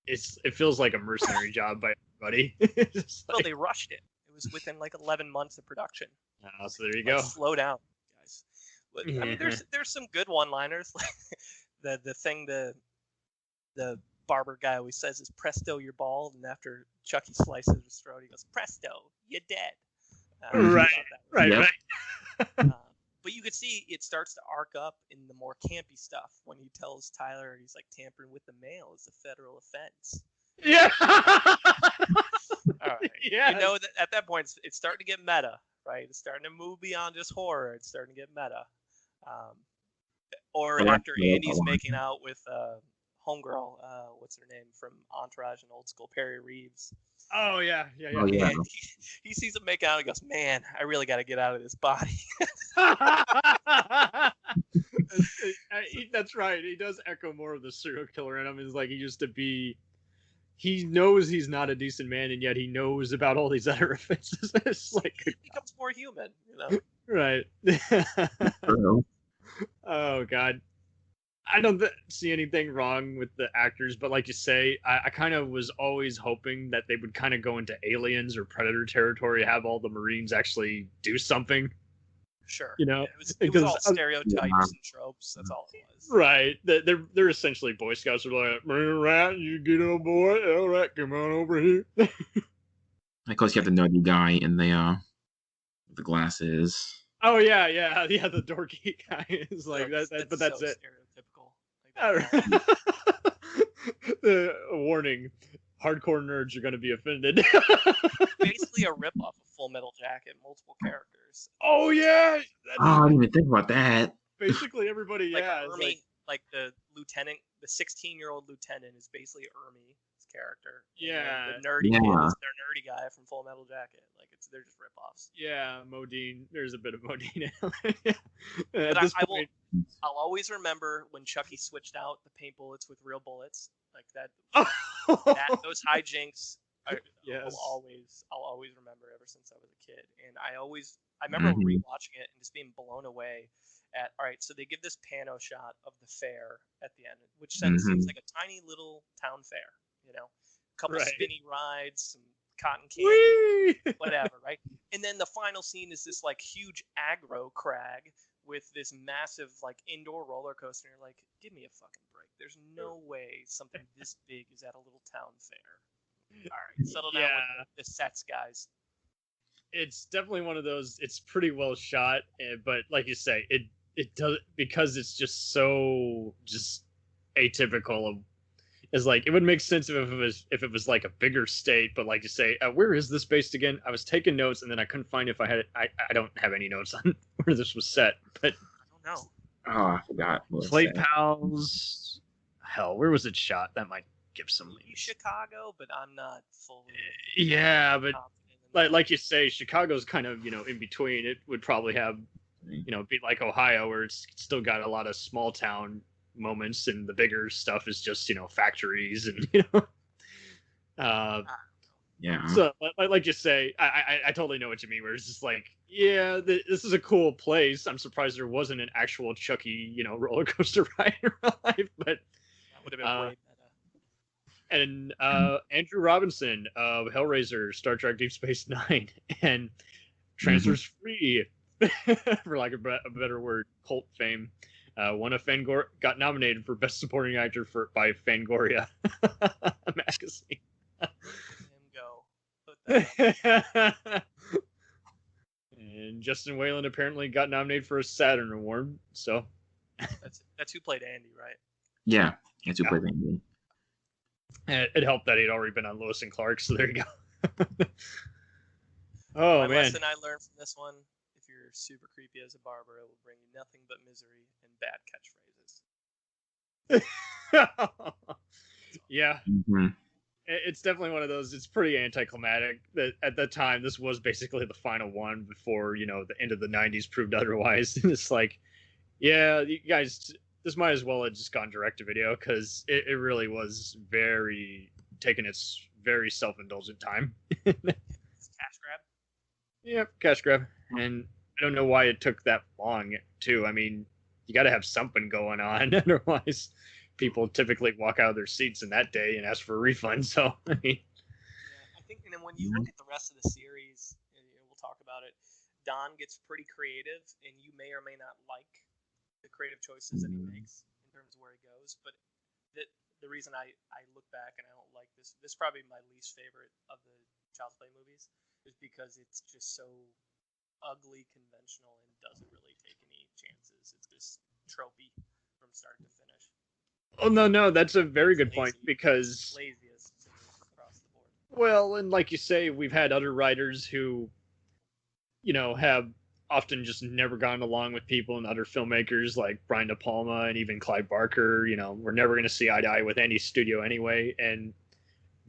S3: it feels like a mercenary job by everybody.
S4: Well, they rushed it. It was within like 11 months of production.
S3: So there you go.
S4: Slow down, guys. But, I mean, there's some good one-liners. Like the barber guy always says is "Presto, you're bald," and after Chucky slices his throat, he goes, "Presto, you're dead."
S3: Right.
S4: But you could see it starts to arc up in the more campy stuff when he tells Tyler he's like, tampering with the mail is a federal offense.
S3: Yeah.
S4: All right.
S3: Yeah.
S4: You know that at that point it's starting to get meta, right? It's starting to move beyond just horror. It's starting to get meta. Or after Andy's making out with homegirl, what's her name from Entourage and Old School, Perry Reeves.
S3: Oh yeah.
S5: Oh, yeah.
S4: And he sees him make out and goes, "Man, I really got to get out of this body."
S3: That's right. He does echo more of the serial killer in him. It's like he used to be. He knows he's not a decent man, and yet he knows about all these other offenses. It's like
S4: he becomes more human, you know.
S3: Right. Oh God. I don't see anything wrong with the actors, but like you say, I kind of was always hoping that they would kind of go into Aliens or Predator territory, have all the Marines actually do something.
S4: Sure.
S3: You know,
S4: it was all stereotypes and tropes. That's all it was.
S3: Right. They're essentially Boy Scouts who are like, "Marine rat, you get on boy. All right, come on over here."
S5: Of course, you have the nerdy guy in the glasses.
S3: Oh yeah, the dorky guy is like that, but that's
S4: so
S3: it.
S4: Stereotypical.
S3: The warning: hardcore nerds are going to be offended.
S4: Basically, a ripoff of Full Metal Jacket, multiple characters.
S3: Oh yeah.
S5: I didn't even think about that.
S3: Basically, everybody,
S4: like
S3: yeah.
S4: Ermi, like the lieutenant, the 16-year-old lieutenant is basically Ermi's character.
S3: Yeah.
S4: The nerdy kid is their nerdy guy from Full Metal Jacket. Like they're just ripoffs.
S3: Yeah, Modine. There's a bit of Modine in there.
S4: But I'll always remember when Chucky switched out the paint bullets with real bullets. Like that. Those hijinks. I'll always remember ever since I was a kid. And I remember rewatching it and just being blown away at, all right, so they give this pano shot of the fair at the end, which then seems like a tiny little town fair, you know, a couple of spinny rides, some cotton candy, whatever, right? And then the final scene is this like huge aggro crag with this massive like indoor roller coaster. And you're like, give me a fucking break. There's no way something this big is at a little town fair. All right, settle down with the sets, guys.
S3: It's definitely one of those. It's pretty well shot, but like you say, it does, because it's just so just atypical of. It's like it would make sense if it was like a bigger state, but like you say, where is this based again? I was taking notes and then I couldn't find if I had it. I don't have any notes on where this was set, but
S4: I don't know.
S5: Oh, I forgot.
S3: Play Pals. Hell, where was it shot? That might give some leads.
S4: Chicago, but I'm not fully.
S3: Yeah, but like you say, Chicago's kind of in between. It would probably have be like Ohio, where it's still got a lot of small town moments, and the bigger stuff is just factories and
S5: yeah.
S3: So like you say, I totally know what you mean. Where it's just like, yeah, this is a cool place. I'm surprised there wasn't an actual Chucky roller coaster ride in real life, but
S4: that would have been way better.
S3: And Andrew Robinson of Hellraiser, Star Trek Deep Space Nine, and Transfers Free, for like a better word, cult fame. Won a got nominated for Best Supporting Actor by Fangoria magazine. And Justin Whalen apparently got nominated for a Saturn Award. So
S4: that's who played Andy, right?
S5: Yeah, that's who played Andy.
S3: And it helped that he'd already been on Lewis and Clark, so there you go. Oh,
S4: My
S3: man.
S4: lesson I learned from this one: if you're super creepy as a barber, it will bring you nothing but misery and bad catchphrases.
S3: Yeah.
S5: Mm-hmm.
S3: It's definitely one of those. It's pretty anticlimactic. That at the time, this was basically the final one before the end of the '90s proved otherwise. And it's like, yeah, you guys, this might as well have just gone direct to video because it really was taking its very self-indulgent time.
S4: It's cash grab.
S3: Yep, cash grab. And I don't know why it took that long too. I mean, you got to have something going on, otherwise people typically walk out of their seats in that day and ask for a refund. So, I mean,
S4: I think, and then when you look at the rest of the series, and we'll talk about it, Don gets pretty creative, and you may or may not like the creative choices that he makes in terms of where he goes. But the reason I look back and I don't like this is probably my least favorite of the Child's Play movies, is because it's just so ugly, conventional, and doesn't really take any chances. It's just tropey from start to finish.
S3: oh no, that's a very good point because
S4: Laziest across the board.
S3: well, and like you say, we've had other writers who, have often just never gotten along with people, and other filmmakers like Brian De Palma and even Clive Barker. We're never going to see eye to eye with any studio anyway. And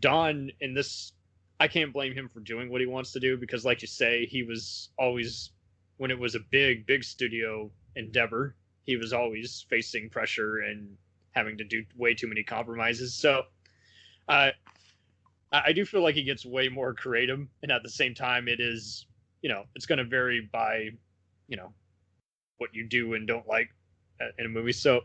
S3: Don, in this, I can't blame him for doing what he wants to do because, like you say, he was always, when it was a big studio endeavor, he was always facing pressure and having to do way too many compromises. So I do feel like he gets way more creative, and at the same time it is, it's going to vary by, what you do and don't like in a movie. So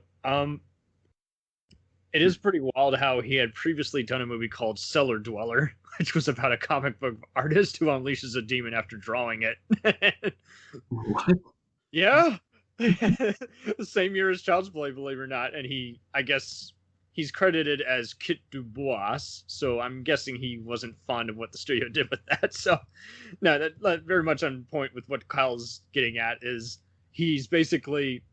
S3: it is pretty wild how he had previously done a movie called Cellar Dweller, which was about a comic book artist who unleashes a demon after drawing it.
S5: What?
S3: Yeah. The same year as Child's Play, believe it or not. And I guess he's credited as Kit Dubois, so I'm guessing he wasn't fond of what the studio did with that. So, no, that very much on point with what Kyle's getting at is he's basically,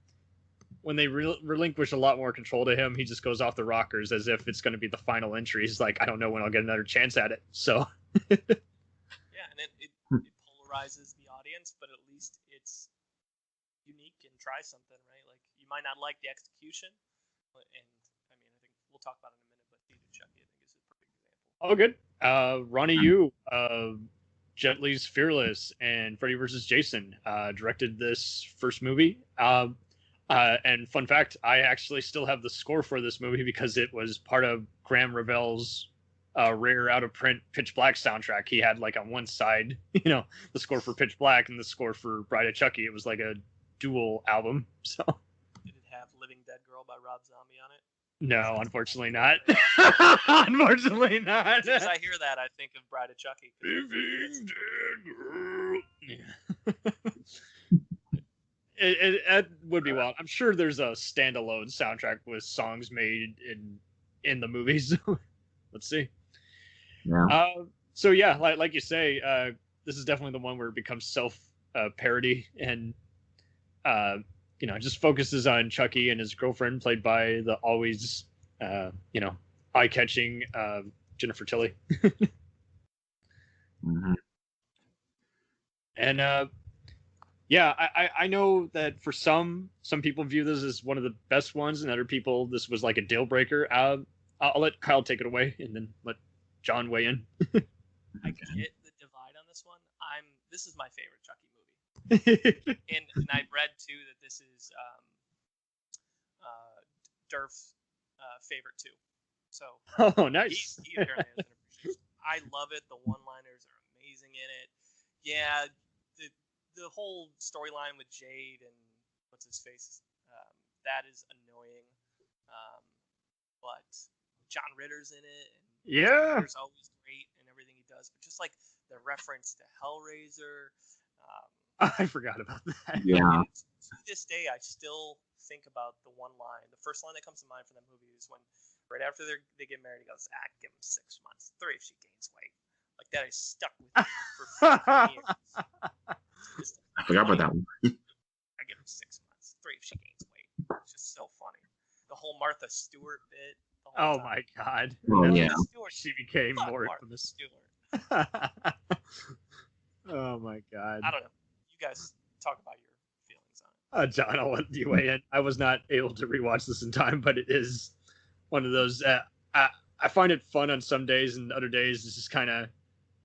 S3: when they relinquish a lot more control to him, he just goes off the rockers as if it's going to be the final entry. He's like, I don't know when I'll get another chance at it. So,
S4: yeah, and it polarizes the audience, but at least it's unique and try something, right? Like, you might not like the execution, and I mean, I think we'll talk about it in a minute, but Chucky, I think, is a perfect example.
S3: oh, good. Ronnie Yu, Jet Li's Fearless, and Freddy vs. Jason directed this first movie. And fun fact, I actually still have the score for this movie because it was part of Graham Revell's rare out-of-print Pitch Black soundtrack. He had, like, on one side, the score for Pitch Black and the score for Bride of Chucky. It was like a dual album. So
S4: Did it have Living Dead Girl by Rob Zombie on it?
S3: no, unfortunately not. Unfortunately not.
S4: As soon as I hear that, I think of Bride of Chucky.
S3: Living Dead Girl. It would be wild. I'm sure there's a standalone soundtrack with songs made in the movies. Let's see.
S5: Yeah.
S3: So yeah, like you say, this is definitely the one where it becomes self parody and just focuses on Chucky and his girlfriend, played by the always eye catching Jennifer Tilly.
S5: Mm-hmm.
S3: And yeah, I know that for some people view this as one of the best ones, and other people this was like a deal breaker. I'll let Kyle take it away, and then let John weigh in.
S4: I get the divide on this one. This is my favorite Chucky movie, and I read too that this is Durf's favorite too. So
S3: oh, nice.
S4: He apparently has an appreciation. I love it. The one-liners are amazing in it. Yeah. The whole storyline with Jade and what's his face, that is annoying. But John Ritter's in it. And
S3: yeah.
S4: Ritter's always great in everything he does. But just like the reference to Hellraiser.
S3: I forgot about that.
S5: Yeah.
S4: To this day, I still think about the one line. The first line that comes to mind for that movie is when, right after they get married, he goes, give him 6 months. 3 if she gains weight. Like, that is stuck with me for 15 years.
S5: I forgot about that one.
S4: I give him 6 months. 3 if she gains weight. It's just so funny. The whole Martha Stewart bit
S3: Oh my God.
S5: Oh, yeah.
S3: She became
S4: Fuck
S3: more
S4: Martha
S3: infamous.
S4: Stewart.
S3: Oh my God.
S4: I don't know. You guys talk about your feelings on it.
S3: John, I'll let you weigh in. I was not able to rewatch this in time, but it is one of those. I find it fun on some days, and other days it's just kind of,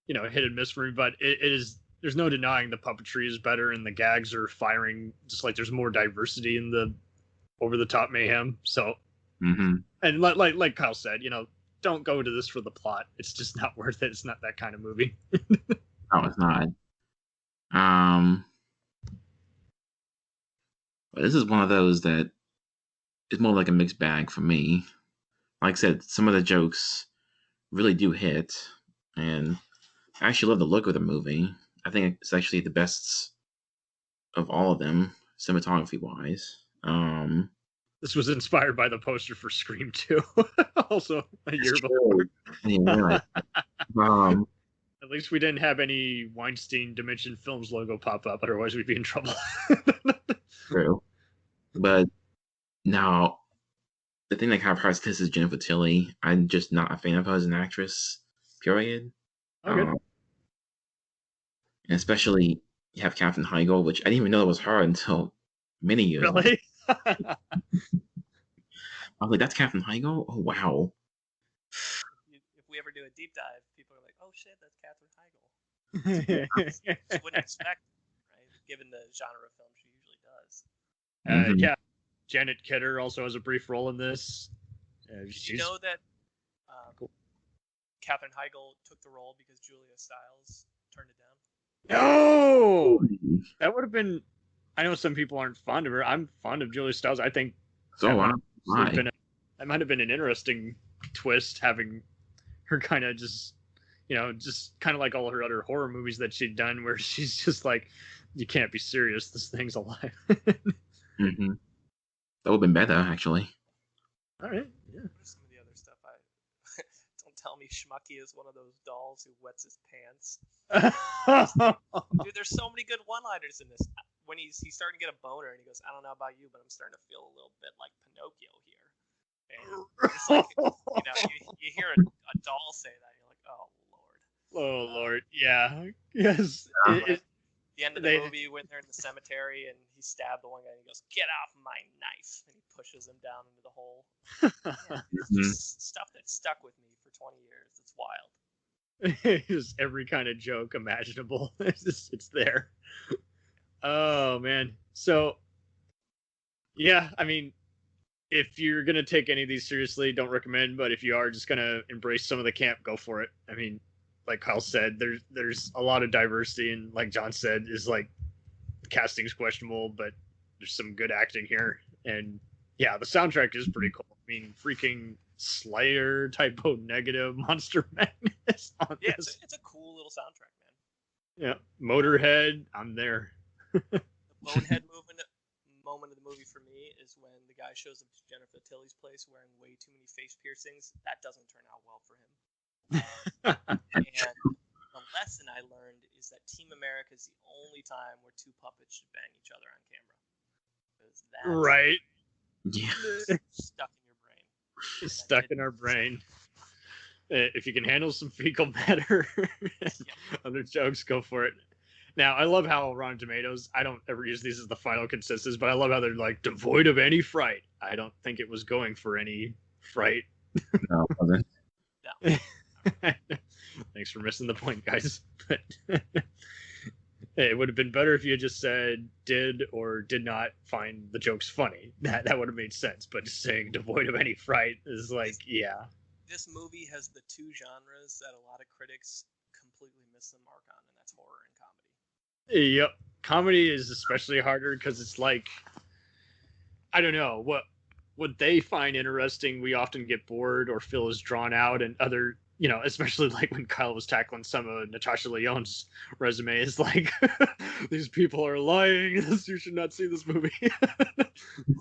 S3: hit and miss for me. But it is. There's no denying the puppetry is better, and the gags are firing. Just like there's more diversity in the over-the-top mayhem. So, and like Kyle said, don't go to this for the plot. It's just not worth it. It's not that kind of movie.
S5: No, it's not. But this is one of those that is more like a mixed bag for me. Like I said, some of the jokes really do hit, and I actually love the look of the movie. I think it's actually the best of all of them, cinematography-wise.
S3: This was inspired by the poster for Scream 2, also a year before.
S5: Yeah.
S3: At least we didn't have any Weinstein Dimension Films logo pop up, otherwise we'd be in trouble.
S5: True. But now, the thing that kind of hurts this is Jennifer Tilly. I'm just not a fan of her as an actress, period.
S3: Okay.
S5: And especially, you have Katherine Heigl, which I didn't even know it was her until many years ago.
S3: Really?
S5: I was like, that's Katherine Heigl? Oh, wow.
S4: If we ever do a deep dive, people are like, "Oh shit, that's Katherine Heigl." You wouldn't expect, right? Given the genre of film she usually does.
S3: Yeah, Janet Kidder also has a brief role in this.
S4: Did you know that Katherine Heigl took the role because Julia Stiles turned it down?
S3: No, that would have been. I know some people aren't fond of her. I'm fond of Julia Stiles. I think that might have been an interesting twist, having her kind of just kind of like all her other horror movies that she'd done, where she's just like, you can't be serious. This thing's alive.
S5: That would have been better, actually.
S3: All right. Yeah.
S4: What are some of the other stuff? Don't tell me Schmucky is one of those dolls who wets his pants. Dude, there's so many good one-liners in this. When he's starting to get a boner, and he goes, "I don't know about you, but I'm starting to feel a little bit like Pinocchio here." And it's like, you hear a doll say that, you're like, "Oh Lord."
S3: Oh Lord, yeah, yes.
S4: The end of the movie, when they're in the cemetery and he stabbed the one guy, and he goes, "Get off my knife!" and he pushes him down into the hole. It's just stuff that stuck with me for 20 years. It's wild.
S3: Just every kind of joke imaginable. It's there. Oh man. So yeah, I mean, if you're gonna take any of these seriously, don't recommend. But if you are just gonna embrace some of the camp, go for it. I mean, like Kyle said, there's a lot of diversity, and like John said, is like the casting's questionable, but there's some good acting here, and yeah, the soundtrack is pretty cool. I mean, freaking Slayer, Typo Negative, Monster Madness on this.
S4: It's a cool little soundtrack, man.
S3: Yeah, Motorhead, I'm there.
S4: The bonehead moment of the movie for me is when the guy shows up to Jennifer Tilly's place wearing way too many face piercings. That doesn't turn out well for him. And the lesson I learned is that Team America is the only time where two puppets should bang each other on camera.
S3: Right.
S5: Yeah.
S4: Stuck in your brain.
S3: It's stuck in our brain. If you can handle some fecal matter, other jokes, go for it. Now, I love how Rotten Tomatoes, I don't ever use these as the final consensus, but I love how they're like devoid of any fright. I don't think it was going for any fright.
S5: No, it wasn't.
S4: No.
S3: Thanks for missing the point, guys. But it would have been better if you had just said did or did not find the jokes funny. That would have made sense. But just saying devoid of any fright is like, yeah.
S4: This movie has the two genres that a lot of critics completely miss the mark on, and that's horror and comedy.
S3: Yep. Comedy is especially harder because it's like, I don't know, what they find interesting, we often get bored or feel is drawn out, and other, especially like when Kyle was tackling some of Natasha Lyonne's resume, is like, these people are lying, you should not see this movie.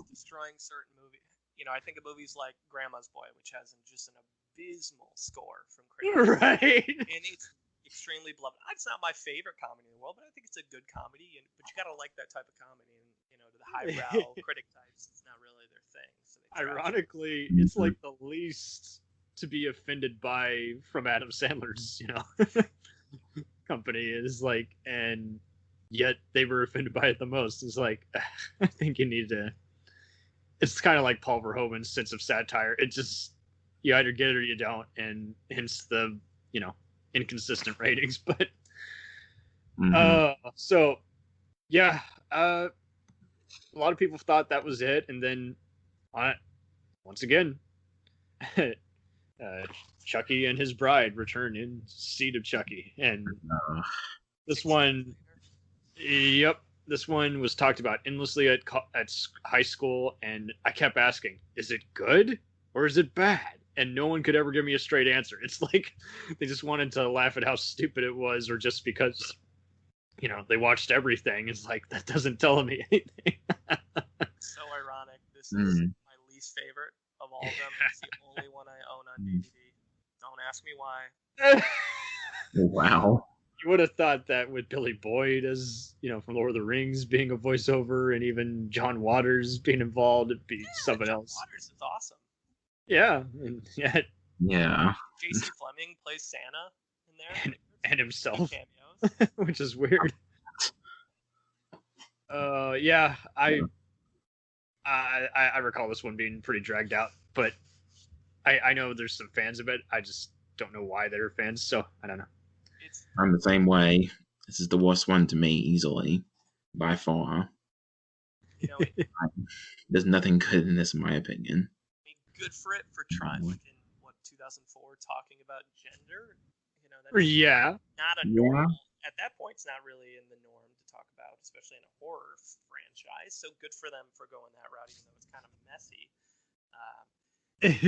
S4: Destroying certain movies. I think of movies like Grandma's Boy, which has just an abysmal score from critics.
S3: Right.
S4: And it's extremely beloved. It's not my favorite comedy in the world, but I think it's a good comedy. But you gotta like that type of comedy, and to the highbrow critic types, it's not really their thing. So
S3: Ironically, it's like the least to be offended by from Adam Sandler's, company is like, and yet they were offended by it the most. It's like, I think you need to. It's kind of like Paul Verhoeven's sense of satire. It just, you either get it or you don't, and hence the inconsistent ratings. But so yeah, a lot of people thought that was it, and then once again, Chucky and his bride return in Seed of Chucky, and this one, this one was talked about endlessly at high school, and I kept asking, is it good or is it bad? And no one could ever give me a straight answer. It's like they just wanted to laugh at how stupid it was, or just because, they watched everything. It's like, that doesn't tell me anything.
S4: So ironic. This is my least favorite of all of them. It's the only one I own on DVD. Don't ask me why.
S5: Wow.
S3: You would have thought that with Billy Boyd as, from Lord of the Rings being a voiceover, and even John Waters being involved, it'd be someone else.
S4: Waters is awesome.
S3: Yeah, and yet.
S5: Yeah.
S4: J.C. Fleming plays Santa in there.
S3: And himself.
S4: Cameos.
S3: Which is weird. Yeah, I recall this one being pretty dragged out, but I know there's some fans of it. I just don't know why they're fans, so I don't know.
S5: I'm the same way. This is the worst one to me, easily, by far. There's nothing good in this, in my opinion.
S4: Good for it for trying, like in 2004, talking about gender.
S3: Yeah.
S4: Not a norm. At that point, it's not really in the norm to talk about, especially in a horror franchise. So good for them for going that route, even though it's kind of messy.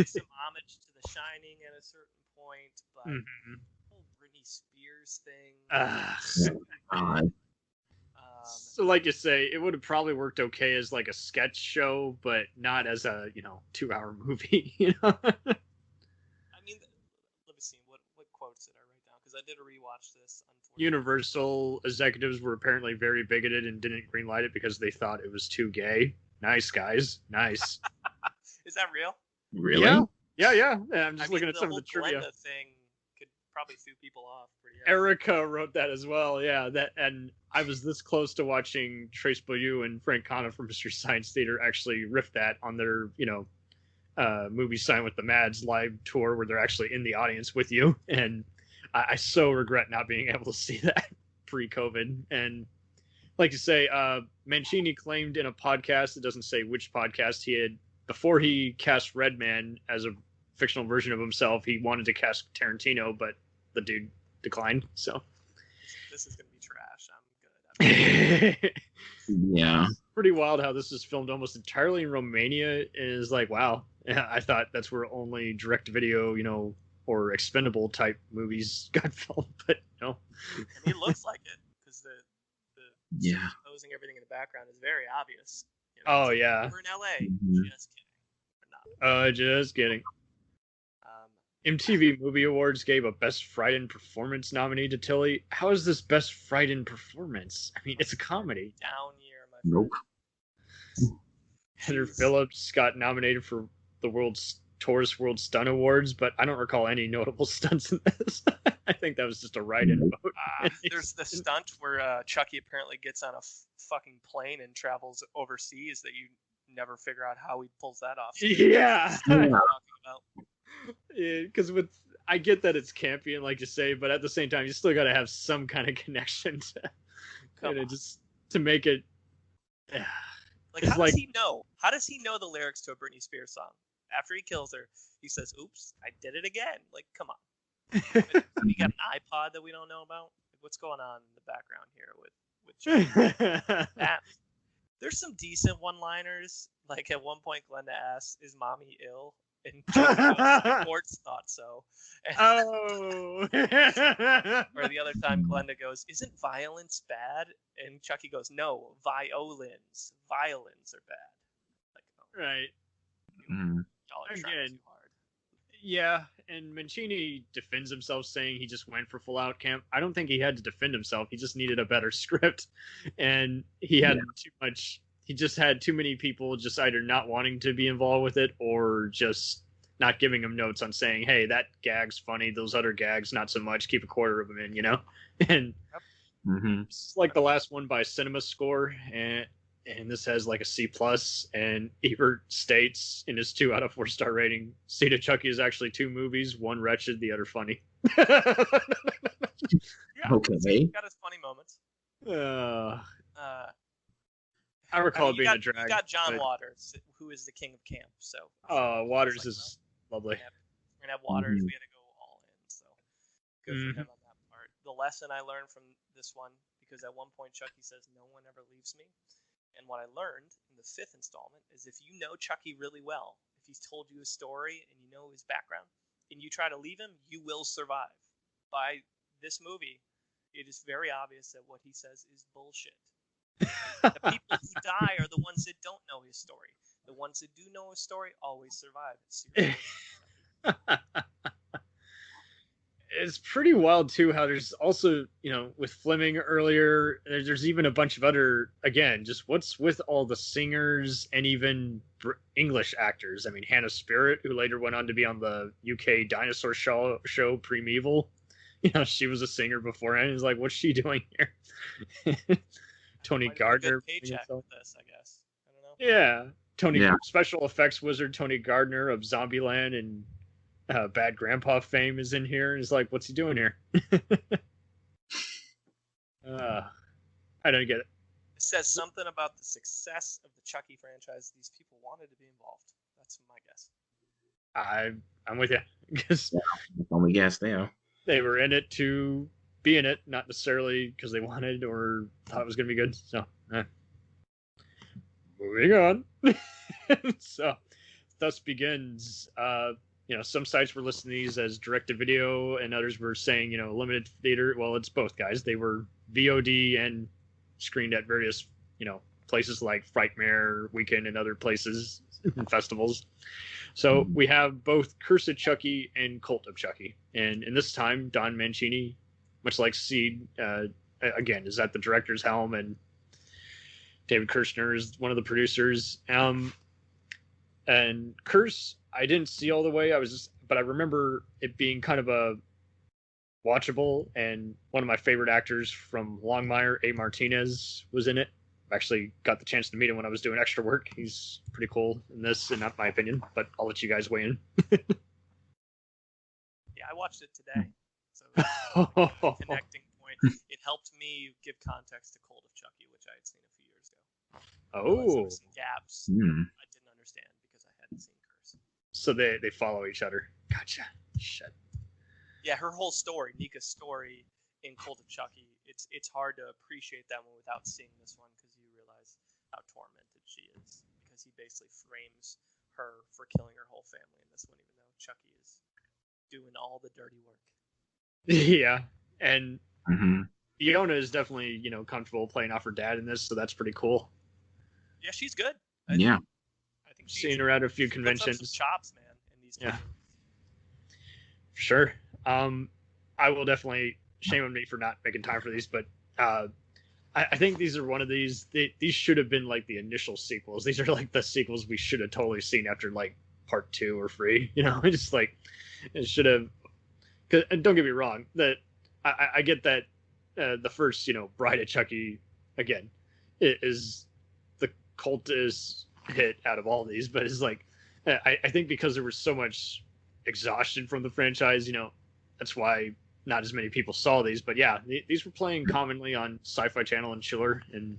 S4: Some homage to The Shining at a certain point, but the whole Britney Spears thing.
S3: So, like you say, it would have probably worked okay as like a sketch show, but not as a 2-hour movie.
S4: I mean, let me see what quotes did I write down, because I did a rewatch this.
S3: Universal executives were apparently very bigoted and didn't greenlight it because they thought it was too gay. Nice, guys. Nice.
S4: Is that real?
S5: Really?
S3: Yeah. I'm just looking at some of the trivia.
S4: Glenda thing could probably threw people off pretty hard.
S3: Erica wrote that as well. Yeah, and I was this close to watching Trace Beaulieu and Frank Cana from Mystery Science Theater actually riff that on their, movie Sign with the Mads live tour, where they're actually in the audience with you. And I so regret not being able to see that pre-COVID. And like you say, Mancini claimed in a podcast, it doesn't say which podcast, he had, before he cast Redman as a fictional version of himself, he wanted to cast Tarantino, but the dude declined. So
S4: this is gonna be trash. I'm good.
S5: Yeah.
S3: Pretty wild how this is filmed almost entirely in Romania. Is like, wow. I thought that's where only direct-to-video, or expendable type movies got filmed, but no.
S4: And it looks like it, because the posing everything in the background is very obvious.
S3: Oh yeah.
S4: We're in LA. Just kidding.
S3: We're not. Just kidding. MTV Movie Awards gave a Best Frightened Performance nominee to Tilly. How is this Best Frightened Performance? I mean, it's a comedy.
S4: Down year, my friend.
S5: Nope.
S3: Heather Phillips got nominated for the Taurus World Stunt Awards, but I don't recall any notable stunts in this. I think that was just a write-in vote.
S4: There's the stunt where Chucky apparently gets on a fucking plane and travels overseas that you never figure out how he pulls that off.
S3: Yeah. Because I get that it's campy and like you say, but at the same time, you still got to have some kind of connection to make it.
S4: Like, how does he know? How does he know the lyrics to a Britney Spears song? After he kills her, he says, "Oops, I did it again." Like, come on. You got an iPod that we don't know about? Like, what's going on in the background here with that? There's some decent one-liners. Like at one point, Glenda asks, "Is mommy ill?" And Quartz thought so.
S3: Oh.
S4: Or the other time, Glenda goes, "Isn't violence bad?" And Chucky goes, "No, violins. Violins are bad." Like, oh.
S3: Right.
S4: Y'all are trying too hard.
S3: Yeah, and Mancini defends himself saying he just went for full out camp. I don't think he had to defend himself. He just needed a better script, and he had too much. he just had too many people just either not wanting to be involved with it or just not giving him notes on saying, hey, that gag's funny, those other gags not so much, keep a quarter of them in, And it's like the last one by Cinema Score, and this has like a C+, and Ebert states in his 2 out of 4 star rating, Seed of Chucky is actually 2 movies, one wretched, the other funny.
S5: Okay.
S4: Got his funny moments.
S3: I recall being a
S4: drag. You got John Waters, who is the king of camp. So.
S3: Waters is lovely.
S4: We're gonna have Waters. We had to go all in. So good for him on that part. The lesson I learned from this one, because at one point Chucky says, "No one ever leaves me," and what I learned in the 5th installment is if you know Chucky really well, if he's told you his story and you know his background, and you try to leave him, you will survive. By this movie, it is very obvious that what he says is bullshit. The people who die are the ones that don't know his story. The ones that do know his story always survive.
S3: It's pretty wild too how there's also, with Fleming earlier, there's even a bunch of other, again, just what's with all the singers and even English actors. I mean, Hannah Spirit, who later went on to be on the UK dinosaur show Primeval. She was a singer beforehand. It's like, what's she doing here? Tony Gardner.
S4: Paycheck with this, I guess. I don't know.
S3: Yeah. Special effects wizard Tony Gardner of Zombieland and Bad Grandpa fame is in here. And it's like, what's he doing here? I don't get it.
S4: It says something about the success of the Chucky franchise. These people wanted to be involved. That's my guess.
S3: I'm with you. Because
S5: only guess now.
S3: They were in it to be in it, not necessarily because they wanted or thought it was going to be good. So, moving on. So, thus begins. Some sites were listing these as direct-to-video, and others were saying, limited theater. Well, it's both, guys. They were VOD and screened at various, places like Frightmare Weekend and other places and festivals. So we have both Curse of Chucky and Cult of Chucky. And in this time, Don Mancini, much like Seed, again, is at the director's helm, and David Kirshner is one of the producers. And Curse, I didn't see all the way. But I remember it being kind of a watchable, and one of my favorite actors from Longmire, A. Martinez, was in it. I actually got the chance to meet him when I was doing extra work. He's pretty cool in this, and not my opinion, but I'll let you guys weigh in.
S4: Yeah, I watched it today. So connecting point. It helped me give context to Cult of Chucky, which I had seen a few years ago. There was some gaps I didn't understand because I hadn't seen Curse.
S3: So they follow each other. Gotcha. Shit.
S4: Yeah, her whole story, Nika's story in Cult of Chucky, it's hard to appreciate that one without seeing this one, because you realize how tormented she is, because he basically frames her for killing her whole family in this one, even though Chucky is doing all the dirty work.
S3: Yeah, and Fiona is definitely, comfortable playing off her dad in this, so that's pretty cool.
S4: Yeah, she's good.
S5: I
S3: think she's seen her at a few conventions.
S4: Puts up some chops, man, in these
S3: movies. For sure. I will definitely, shame on me for not making time for these, but I think these are one of these. These should have been like the initial sequels. These are like the sequels we should have totally seen after like part 2 or 3. Just like it should have. And don't get me wrong, that I get that the first Bride of Chucky again is the cultist hit out of all these, but it's like I think because there was so much exhaustion from the franchise, that's why not as many people saw these. But yeah, these were playing commonly on Sci-Fi Channel and Chiller, and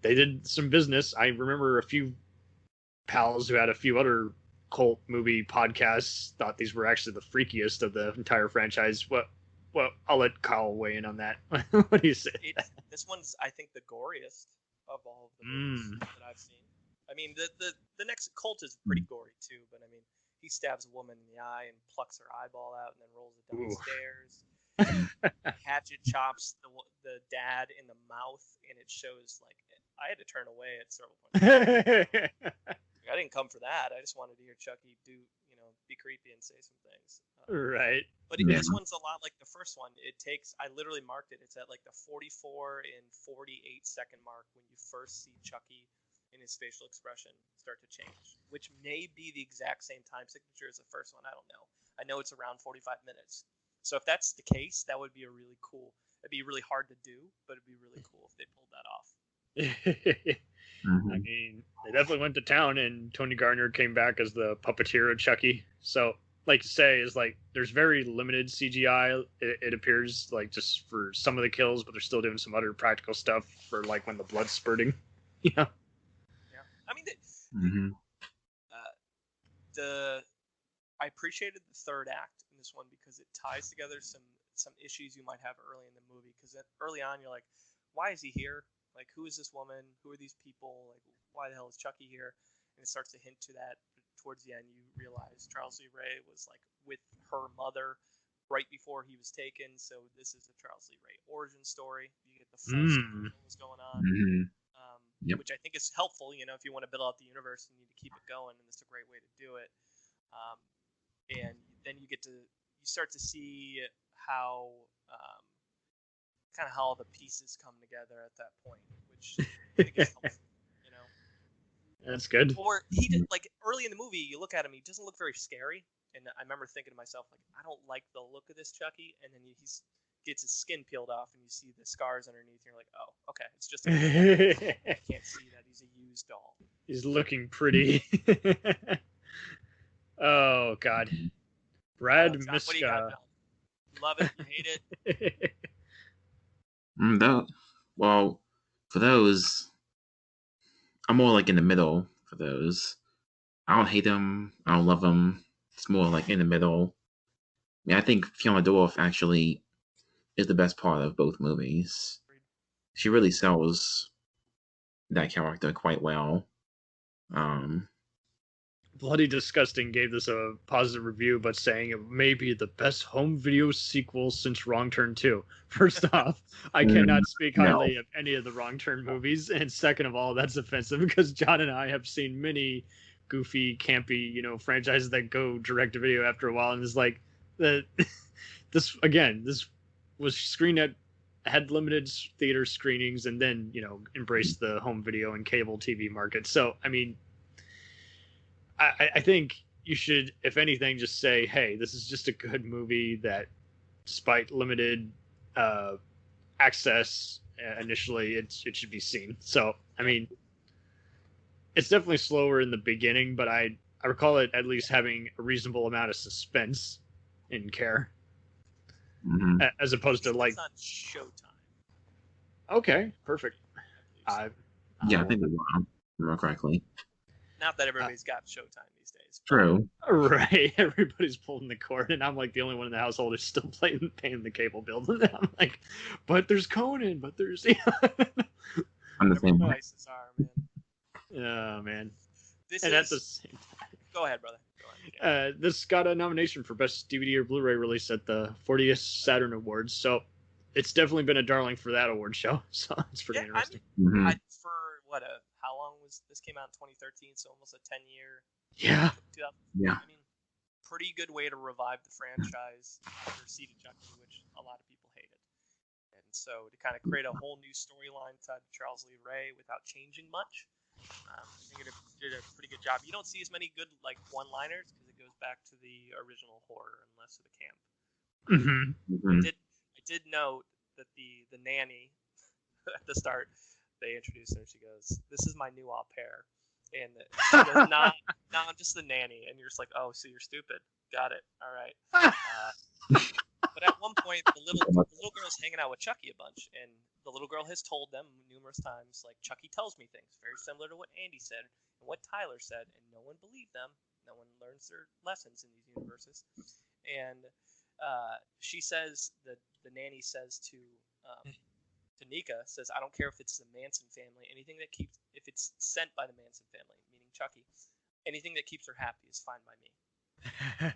S3: they did some business. I remember a few pals who had a few other cult movie podcasts thought these were actually the freakiest of the entire franchise. Well, I'll let Kyle weigh in on that. What do you say?
S4: This one's, I think, the goriest of all of the movies that I've seen. I mean, the next Cult is pretty gory too, but I mean, he stabs a woman in the eye and plucks her eyeball out and then rolls it down the stairs. Hatchet chops the dad in the mouth, and it shows like I had to turn away at several points. I didn't come for that. I just wanted to hear Chucky be be creepy and say some things.
S3: Right.
S4: But this one's a lot like the first one. I literally marked it. It's at like the 44 and 48 second mark when you first see Chucky and his facial expression start to change, which may be the exact same time signature as the first one. I don't know. I know it's around 45 minutes. So if that's the case, that would be a really cool. It'd be really hard to do, but it'd be really cool if they pulled that off.
S3: I mean, they definitely went to town, and Tony Gardner came back as the puppeteer of Chucky. So, like to say, is like there's very limited CGI. It appears like just for some of the kills, but they're still doing some other practical stuff for like when the blood's spurting. Yeah.
S4: Yeah. I mean, I appreciated the third act in this one because it ties together some issues you might have early in the movie. Because early on, you're like, why is he here? Like, who is this woman? Who are these people? Like, why the hell is Chucky here? And it starts to hint to that. But towards the end, you realize Charles Lee Ray was like with her mother right before he was taken. So this is the Charles Lee Ray origin story. You get the full story of what was going on, which I think is helpful. You know, if you want to build out the universe, you need to keep it going, and it's a great way to do it. And then you start to see how kind of how all the pieces come together at that point, which I think is helpful, you know.
S3: That's good.
S4: Or he did, like, early in the movie, you look at him, he doesn't look very scary, and I remember thinking to myself, like, I don't like the look of this Chucky, and then he gets his skin peeled off, and you see the scars underneath, and you're like, oh, okay, it's just you can't see that he's a used doll.
S3: He's looking pretty. Oh God, Brad Miska.
S4: What do you got, Bill? Love it, you hate it.
S5: Well, for those, I'm more like in the middle for those. I don't hate them. I don't love them. It's more like in the middle. I mean, I think Fiona Dorff actually is the best part of both movies. She really sells that character quite well.
S3: Bloody Disgusting gave this a positive review, but saying it may be the best home video sequel since Wrong Turn 2. First off, I cannot speak highly of any of the Wrong Turn movies, and second of all, that's offensive because John and I have seen many goofy, campy, franchises that go direct to video after a while, and it's like this was screened had limited theater screenings, and then embraced the home video and cable TV market. So I mean, I think you should, if anything, just say, hey, this is just a good movie that, despite limited access initially, it should be seen. So, I mean, it's definitely slower in the beginning, but I recall it at least having a reasonable amount of suspense and care. As opposed to, like...
S4: It's on Showtime.
S3: Okay, perfect.
S5: I think we remember correctly.
S4: Not that everybody's got Showtime these days.
S5: True.
S3: Right. Everybody's pulling the cord, and I'm like the only one in the household who's still paying the cable bill. And I'm like, but there's Conan, but there's...
S5: I'm the same way.
S4: Prices are, man.
S3: Oh, man.
S4: At the same time... Go ahead, brother. Go ahead.
S3: This got a nomination for Best DVD or Blu-ray release at the 40th Saturn Awards, so it's definitely been a darling for that award show. So it's pretty interesting.
S4: How long was this? Came out in 2013, so almost a 10-year.
S3: Yeah.
S5: Yeah.
S4: I mean, pretty good way to revive the franchise after Seed of Chucky, which a lot of people hated. And so to kind of create a whole new storyline tied to Charles Lee Ray without changing much, I think it did a pretty good job. You don't see as many good one-liners because it goes back to the original horror and less of the camp. I did note that the nanny at the start, they introduced her. She goes, "This is my new au pair," and she goes, "Nah, I'm just the nanny." And you're just like, "Oh, so you're stupid? Got it. All right." But at one point, the little girl's hanging out with Chucky a bunch, and the little girl has told them numerous times, like, "Chucky tells me things very similar to what Andy said and what Tyler said," and no one believed them. No one learns their lessons in these universes. And she says that the nanny says to Nika, says, "I don't care if it's the Manson family. Anything that if it's sent by the Manson family, meaning Chucky, anything that keeps her happy is fine by me."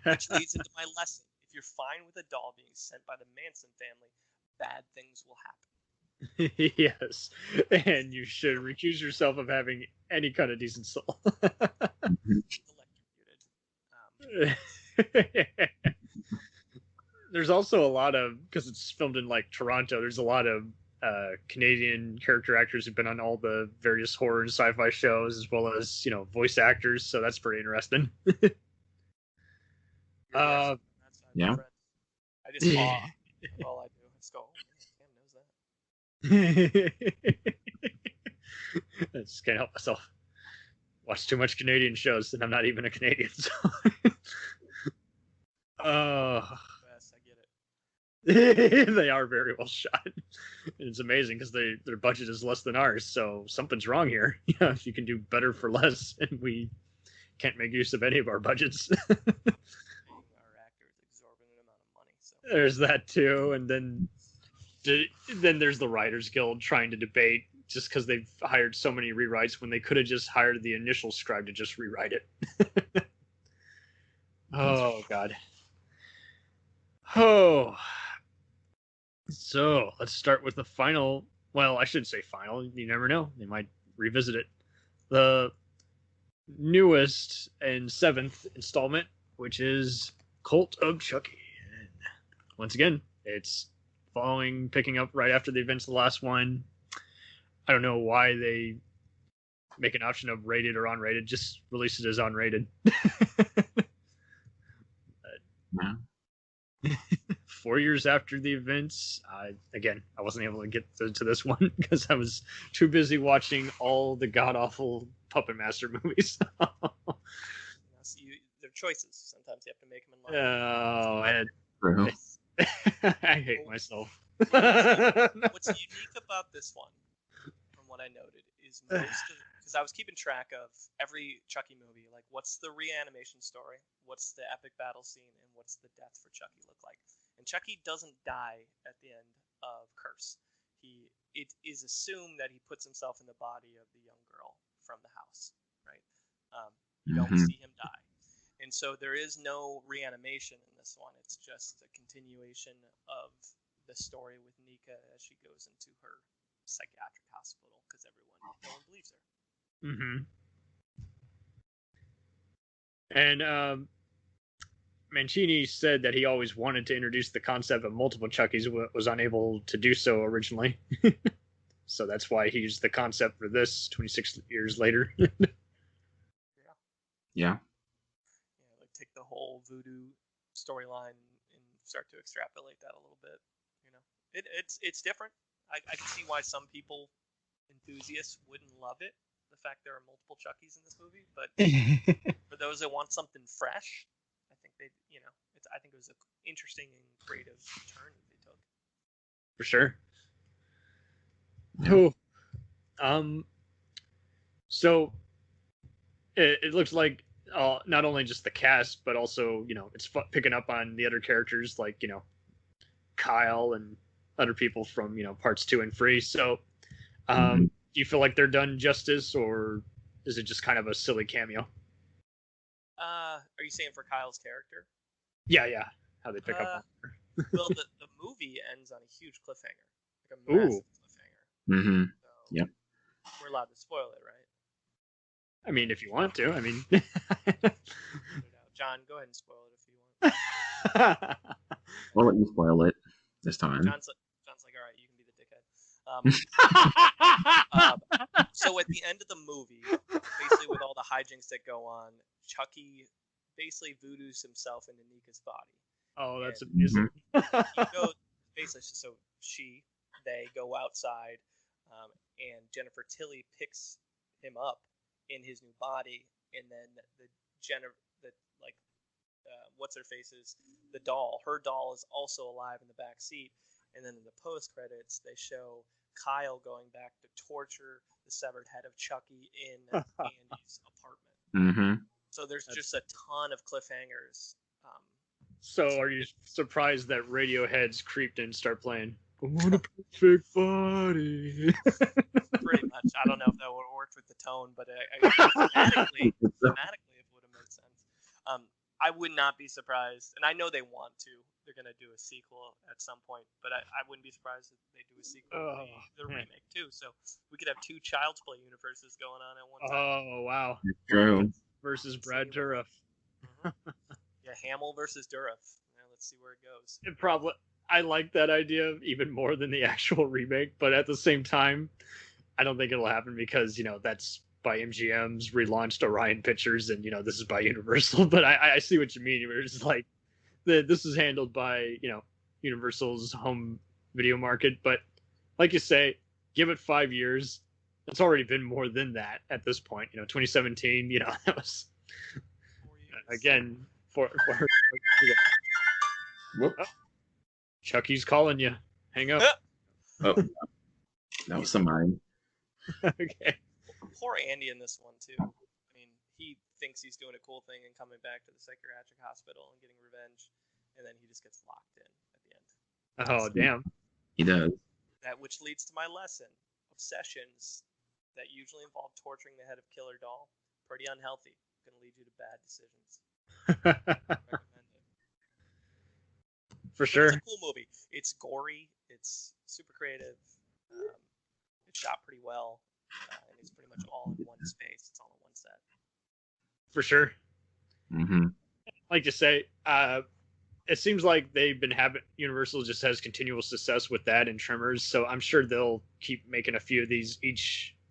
S4: Which leads into my lesson. If you're fine with a doll being sent by the Manson family, bad things will happen.
S3: Yes, and you should recuse yourself of having any kind of decent soul. There's also a lot of, because it's filmed in like Toronto, there's a lot of Canadian character actors who've been on all the various horror and sci-fi shows, as well as, you know, voice actors. So that's pretty interesting.
S5: Yeah.
S4: I just awe. All I do is go, Cam knows that.
S3: I just can't help myself. Watch too much Canadian shows, and I'm not even a Canadian. So.
S4: Yes, I get it.
S3: They are very well shot. And it's amazing because their budget is less than ours, so something's wrong here. Yeah, if you can do better for less, and we can't make use of any of our budgets. There's that too, and then there's the Writers Guild trying to debate just because they've hired so many rewrites when they could have just hired the initial scribe to just rewrite it. Oh God. Oh. So let's start with the final. Well, I shouldn't say final. You never know. They might revisit it. The newest and 7th installment, which is Cult of Chucky. And once again, it's picking up right after the events of the last one. I don't know why they make an option of rated or unrated. Just release it as unrated.
S5: Yeah.
S3: 4 years after the events, I wasn't able to get to this one because I was too busy watching all the god-awful Puppet Master movies.
S4: They're choices. Sometimes you have to make them in life.
S3: I hate myself.
S4: What's unique about this one, from what I noted, is because I was keeping track of every Chucky movie, like what's the reanimation story, what's the epic battle scene, and what's the death for Chucky look like. And Chucky doesn't die at the end of Curse. It is assumed that he puts himself in the body of the young girl from the house, right? You don't see him die. And so there is no reanimation in this one. It's just a continuation of the story with Nika as she goes into her psychiatric hospital because no one believes her.
S3: Mm-hmm. And Mancini said that he always wanted to introduce the concept of multiple Chuckies, but was unable to do so originally. So that's why he used the concept for this 26 years later.
S5: Yeah.
S4: Like take the whole voodoo storyline and start to extrapolate that a little bit. You know, it's different. I can see why some people, enthusiasts, wouldn't love it. The fact there are multiple Chuckies in this movie, but for those that want something fresh, I think I think it was an interesting and creative turn that they took.
S3: For sure. So it looks like not only just the cast, but also, you know, it's picking up on the other characters like, you know, Kyle and other people from, you know, parts 2 and 3. So do you feel like they're done justice, or is it just kind of a silly cameo?
S4: Are you saying for Kyle's character?
S3: Yeah. How they pick up on her.
S4: Well, the movie ends on a huge cliffhanger. Like a massive cliffhanger.
S5: Mm-hmm.
S4: So
S5: yep.
S4: We're allowed to spoil it, right?
S3: I mean, if you want to. I mean...
S4: John, go ahead and spoil it if you want.
S5: I'll let you spoil it this time.
S4: John's like, all right, you can be the dickhead. So at the end of the movie, basically with all the hijinks that go on, Chucky basically voodoos himself into Nika's body.
S3: Oh, that's amusing.
S4: He goes, basically, so they go outside, and Jennifer Tilly picks him up in his new body, and then what's her face's the doll. Her doll is also alive in the back seat, and then in the post credits they show Kyle going back to torture the severed head of Chucky in Andy's apartment.
S5: Mm-hmm.
S4: So there's just a ton of cliffhangers.
S3: So are you surprised that Radiohead's Creeped In start playing? I want a perfect body.
S4: Pretty much. I don't know if that would have worked with the tone, but thematically it would have made sense. I would not be surprised, and I know they want to. They're going to do a sequel at some point, but I wouldn't be surprised if they do a sequel to the remake too. So we could have 2 Child's Play universes going on at one time.
S3: Oh, wow.
S5: True.
S3: Versus Brad Dourif.
S4: Yeah, Hamill versus Dourif. Let's see where it goes.
S3: It probably. I like that idea even more than the actual remake, but at the same time, I don't think it'll happen because that's by MGM's relaunched Orion Pictures, and this is by Universal. But I see what you mean. It's like this is handled by Universal's home video market, but like you say, give it 5 years. It's already been more than that at this point. 2017. That was again for
S5: Whoop.
S3: Oh, Chucky's calling you. Hang up.
S5: Oh, that was somebody.
S3: Okay.
S4: Poor Andy in this one too. I mean, he thinks he's doing a cool thing and coming back to the psychiatric hospital and getting revenge, and then he just gets locked in at the end.
S3: Oh, damn.
S5: He does.
S4: That which leads to my lesson: obsessions that usually involve torturing the head of Killer Doll. Pretty unhealthy. Going to lead you to bad decisions.
S3: For sure.
S4: It's a cool movie. It's gory. It's super creative. It's shot pretty well. And it's pretty much all in one space. It's all in one set.
S3: For sure.
S5: Mm-hmm.
S3: Like you say, it seems like they've been having Universal just has continual success with that and Tremors, so I'm sure they'll keep making a few of these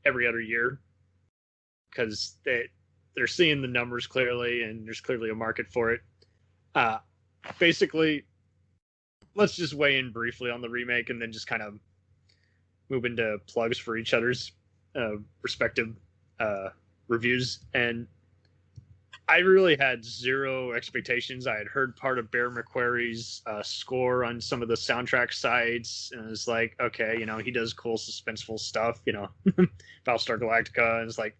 S3: every other year because they're seeing the numbers clearly and there's clearly a market for it. Basically, let's just weigh in briefly on the remake and then just kind of move into plugs for each other's respective reviews. And I really had zero expectations. I had heard part of Bear McQuarrie's score on some of the soundtrack sites, and it's like, okay, he does cool suspenseful stuff, Battlestar Galactica, and it's like,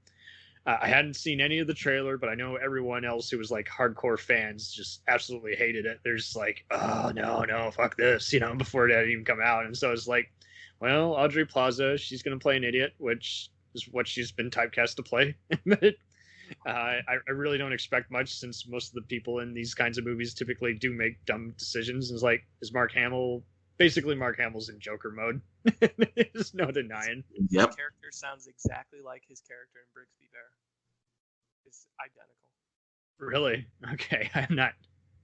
S3: I hadn't seen any of the trailer, but I know everyone else who was like hardcore fans just absolutely hated it. There's like, oh no, fuck this, before it had even come out. And so it's like, well, Audrey Plaza, she's gonna play an idiot, which is what she's been typecast to play. I really don't expect much since most of the people in these kinds of movies typically do make dumb decisions. It's like, is Mark Hamill basically Mark Hamill's in Joker mode? There's no denying.
S5: Yep.
S4: His character sounds exactly like his character in Brigsby Bear. It's identical.
S3: Really? Okay, I'm not.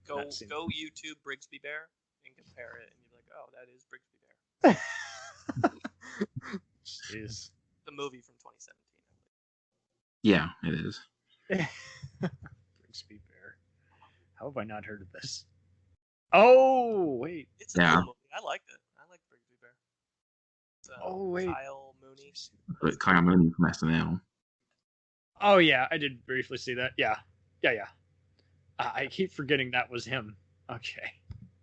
S4: Go YouTube Brigsby Bear and compare it, and you'll be like, oh, that is Brigsby Bear.
S3: Jeez.
S4: The movie from 2017.
S5: Yeah, it is.
S3: Brigsby Bear. How have I not heard of this? Oh, wait.
S4: It's a cool movie. I liked it. I liked Brigsby Bear. It's,
S3: oh, wait.
S4: Kyle Mooney.
S5: But Kyle Mooney from SNL.
S3: Oh, yeah, I did briefly see that. Yeah. I keep forgetting that was him. Okay.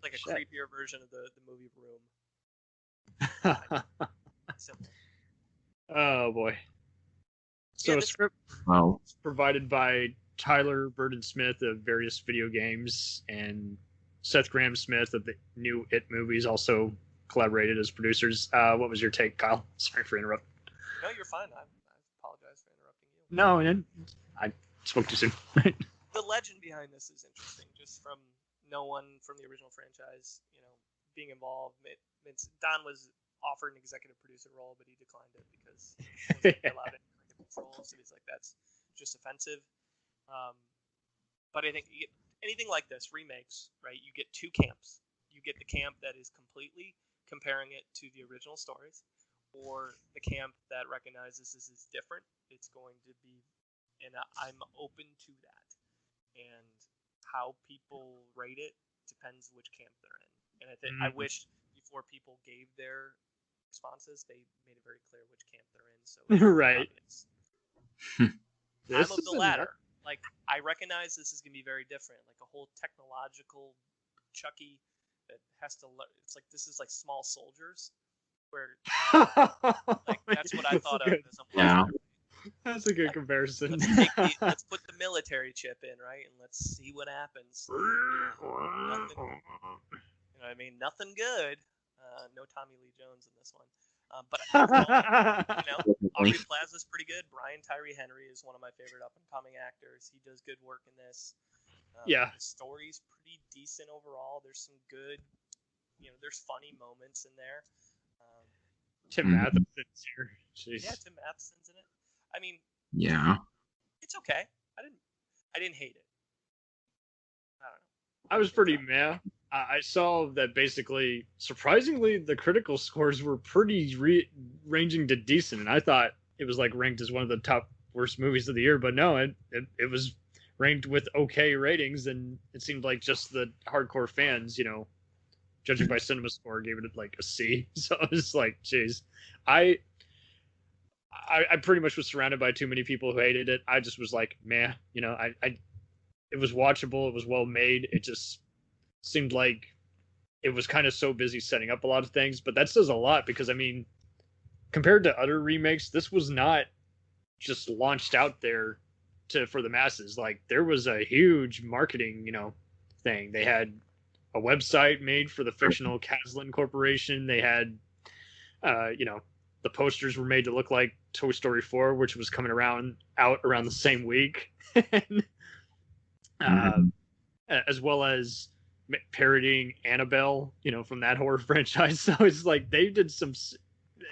S4: Like a creepier version of the movie Room. Simple.
S3: Oh, boy. So a script provided by Tyler Burden Smith of various video games, and Seth Graham Smith of the new It movies also collaborated as producers. What was your take, Kyle? Sorry for interrupting.
S4: No, you're fine. I apologize for interrupting you.
S3: No, I spoke too soon.
S4: The legend behind this is interesting, just from no one from the original franchise, being involved. Don was offered an executive producer role, but he declined it because he wasn't allowed any creative control. So he's like, that's just offensive. But I think anything like this, remakes, right? You get two camps. You get the camp that is completely comparing it to the original stories, or the camp that recognizes this is different. It's going to be, and I'm open to that. And how people rate it depends which camp they're in. And I wish before people gave their responses, they made it very clear which camp they're in. So
S3: right.
S4: I'm of the latter. Like, I recognize this is going to be very different. Like a whole technological Chucky that has to learn. It's like, this is like Small Soldiers, where like that's what I thought of as a
S3: That's a good comparison.
S4: Let's put the military chip in, right? And let's see what happens. Nothing, what I mean? Nothing good. No Tommy Lee Jones in this one. But Aubrey Plaza's pretty good. Brian Tyree Henry is one of my favorite up-and-coming actors. He does good work in this. The story's pretty decent overall. There's some good, there's funny moments in there.
S3: Tim Matheson's here. Jeez.
S4: Yeah, Tim Matheson's in it. I mean,
S5: yeah,
S4: it's okay. I didn't hate it. I don't know.
S3: I was pretty meh. I saw that basically, surprisingly, the critical scores were pretty ranging to decent, and I thought it was like ranked as one of the top worst movies of the year, but no, it was ranked with okay ratings, and it seemed like just the hardcore fans, judging by Cinema Score, gave it like a C. So I was like, jeez, I pretty much was surrounded by too many people who hated it. I just was like, meh, it was watchable, it was well made, it just seemed like it was kind of so busy setting up a lot of things, but that says a lot because, I mean, compared to other remakes, this was not just launched out there for the masses. Like, there was a huge marketing, thing. They had a website made for the fictional Caslin Corporation. They had, the posters were made to look like Toy Story 4, which was coming out around the same week. As well as parodying Annabelle, from that horror franchise. So it's like they did some,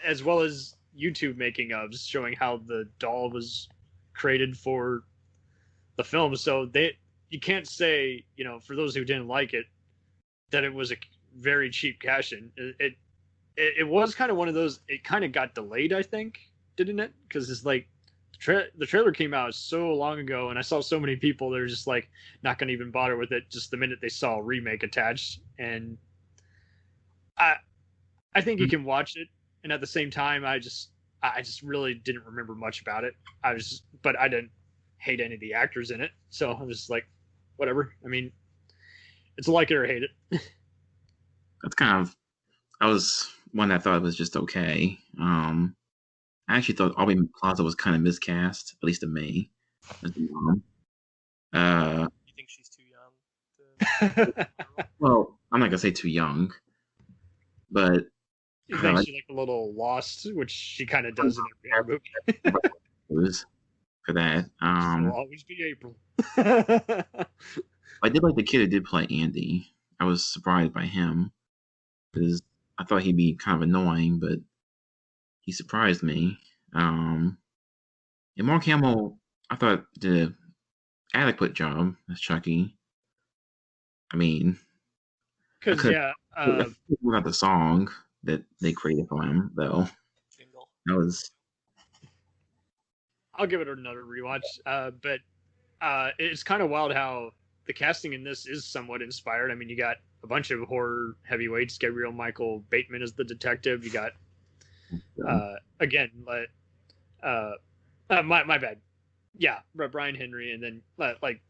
S3: as well as YouTube making ofs showing how the doll was created for the film. So you can't say, for those who didn't like it, that it was a very cheap cash in. It was kind of one of those. It kind of got delayed, I think, didn't it? Because it's like the trailer came out so long ago, and I saw so many people that are just like not going to even bother with it just the minute they saw a remake attached. And I think you can watch it, and at the same time, I just really didn't remember much about it. But I didn't hate any of the actors in it, so I was just like, whatever. I mean, it's like it or hate it.
S5: That's I was one that thought it was just okay. I actually thought Aubrey Plaza was kind of miscast, at least to me. As the mom.
S4: You think she's too young?
S5: Well, I'm not gonna say too young, but
S3: you think she's like a little lost, which she kind of does in every movie.
S5: For that,
S3: will always be April.
S5: I did like the kid who did play Andy. I was surprised by him because I thought he'd be kind of annoying, but he surprised me. And Mark Hamill, I thought did an adequate job as Chucky. I mean,
S3: because
S5: about the song that they created for him, though.
S4: Jingle.
S5: That was.
S3: I'll give it another rewatch, but it's kind of wild how the casting in this is somewhat inspired. I mean, you got a bunch of horror heavyweights. Gabriel Michael Bateman is the detective. You got again, my bad. Yeah, Brian Henry, and then like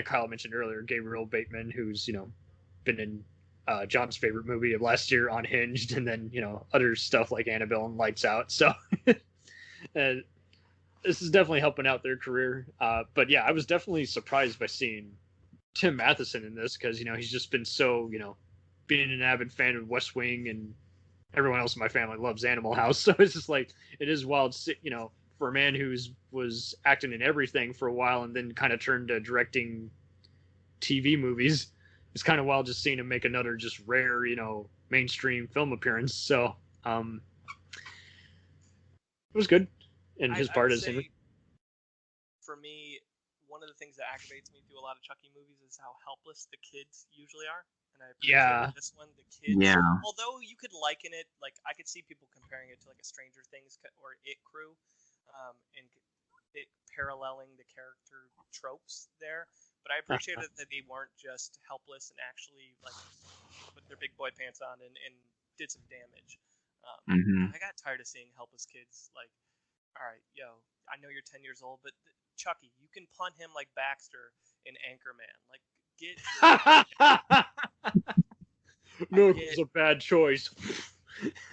S3: Kyle mentioned earlier, Gabriel Bateman, who's been in John's favorite movie of last year, Unhinged, and then other stuff like Annabelle and Lights Out. So this is definitely helping out their career. But yeah, I was definitely surprised by seeing Tim Matheson in this because he's just been so being an avid fan of West Wing, and everyone else in my family loves Animal House. So it's just like it is wild, for a man was acting in everything for a while and then kind of turned to directing TV movies. It's kind of wild just seeing him make another just rare, mainstream film appearance. So it was good. And his part is Henry.
S4: For me, one of the things that activates me through a lot of Chucky movies is how helpless the kids usually are. And I appreciate this one, the kids.
S5: Yeah.
S4: Although you could liken it, like I could see people comparing it to like a Stranger Things or It crew, and it paralleling the character tropes there. But I appreciated that they weren't just helpless and actually like put their big boy pants on and did some damage. I got tired of seeing helpless kids like, all right, yo, I know you're 10 years old, but Chucky, you can punt him like Baxter in Anchorman. Like, get.
S3: No, it's a bad choice.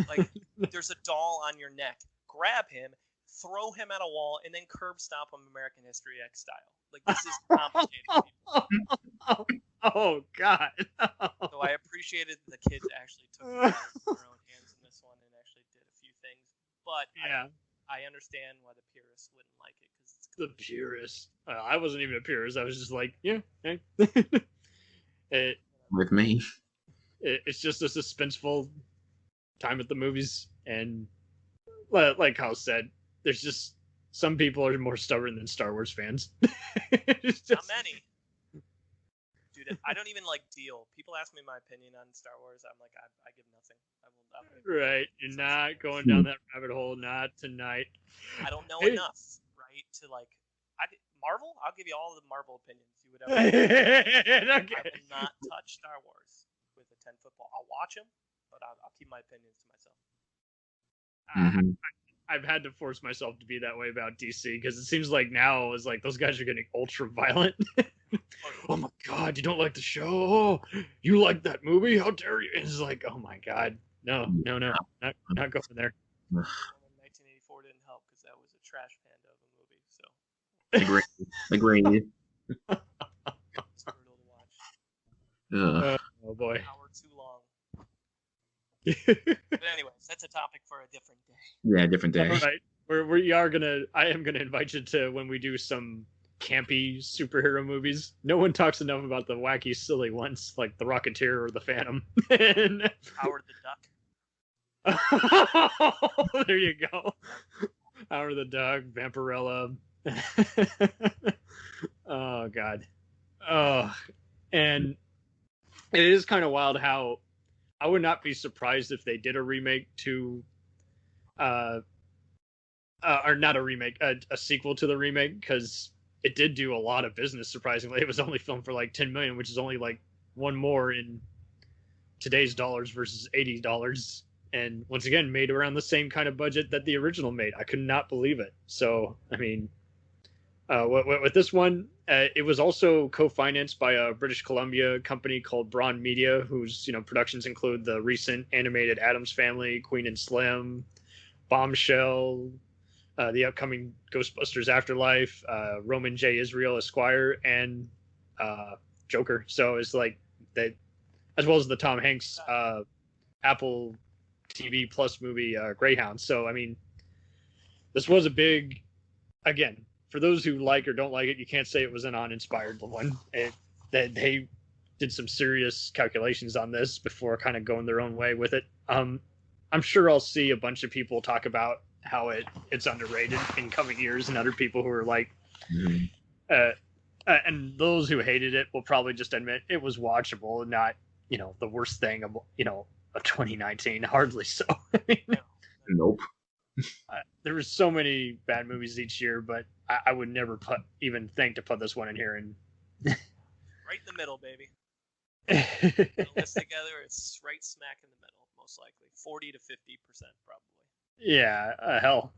S4: Like, there's a doll on your neck. Grab him, throw him at a wall, and then curb stomp him American History X style. Like, this is complicated, people.
S3: Oh, God.
S4: So I appreciated the kids actually took it out of their own hands in this one and actually did a few things. But
S3: yeah.
S4: I understand why the purists wouldn't like it. Cause it's
S3: the purists. I wasn't even a purist. I was just like, yeah.
S5: With me.
S3: It's just a suspenseful time at the movies. And like Kyle said, there's just some people are more stubborn than Star Wars fans.
S4: Not many. Dude, Dude, I don't even like deal. People ask me my opinion on Star Wars. I'm like, I give nothing.
S3: Right. You're not going down that rabbit hole. Not tonight.
S4: I don't know enough, right? To like, Marvel. I'll give you all the Marvel opinions you would ever. I will not touch Star Wars with a 10-foot pole. I'll watch them, but I'll keep my opinions to myself.
S3: I've had to force myself to be that way about DC because it seems like now is like those guys are getting ultra violent. Oh my god, you don't like the show? Oh, you like that movie? How dare you? It's like, oh my god, no, not going there.
S4: 1984 didn't help because that was a trash panda of a movie. So
S5: Agreed.
S4: it's brutal to watch.
S3: Oh boy.
S4: An hour too long. But anyways, that's a topic for a different day.
S5: Yeah, different day.
S3: All right, I am gonna invite you to when we do some campy superhero movies. No one talks enough about the wacky, silly ones like The Rocketeer or The Phantom.
S4: Howard the Duck.
S3: There you go. Howard the Duck, Vampirella. Oh god. Oh, and it is kind of wild how I would not be surprised if they did a remake to, or not a remake, a sequel to the remake, because it did do a lot of business. Surprisingly, it was only filmed for like 10 million, which is only like one more in today's dollars versus $80, and once again made around the same kind of budget that the original made. I could not believe it. So I mean, with this one, it was also co-financed by a British Columbia company called Braun Media, whose productions include the recent animated Addams Family, Queen and Slim, Bombshell, the upcoming Ghostbusters Afterlife, Roman J. Israel Esquire, and Joker. So it's like that, as well as the Tom Hanks Apple TV Plus movie Greyhound. So I mean, this was a big, again, for those who like or don't like it, you can't say it was an uninspired one. They did some serious calculations on this before kind of going their own way with it. I'm sure I'll see a bunch of people talk about how it's underrated in coming years, and other people who are like, and those who hated it will probably just admit it was watchable and not, the worst thing of 2019. Hardly so.
S5: Nope.
S3: There were so many bad movies each year, but I would never even think to put this one in here. And
S4: right in the middle, baby. The list together, it's right smack in the middle, most likely 40 to 50% probably.
S3: Yeah, hell,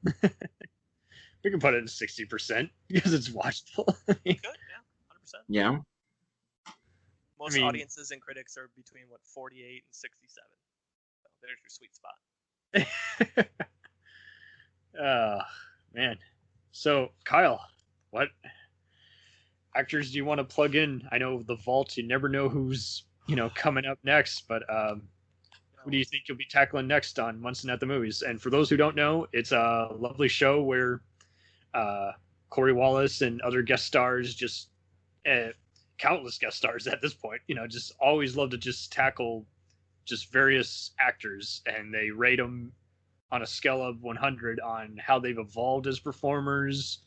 S3: we can put it in 60% because it's watchable.
S4: Good, yeah, 100%.
S5: Yeah.
S4: Most audiences and critics are between 48 and 67. So there's your sweet spot.
S3: Oh, man. So, Kyle, what actors do you want to plug in? I know the vault, you never know who's, coming up next, but who do you think you'll be tackling next on Munson at the Movies? And for those who don't know, it's a lovely show where Corey Wallace and other guest stars, just countless guest stars at this point, just always love to just tackle just various actors, and they rate them on a scale of 100 on how they've evolved as performers,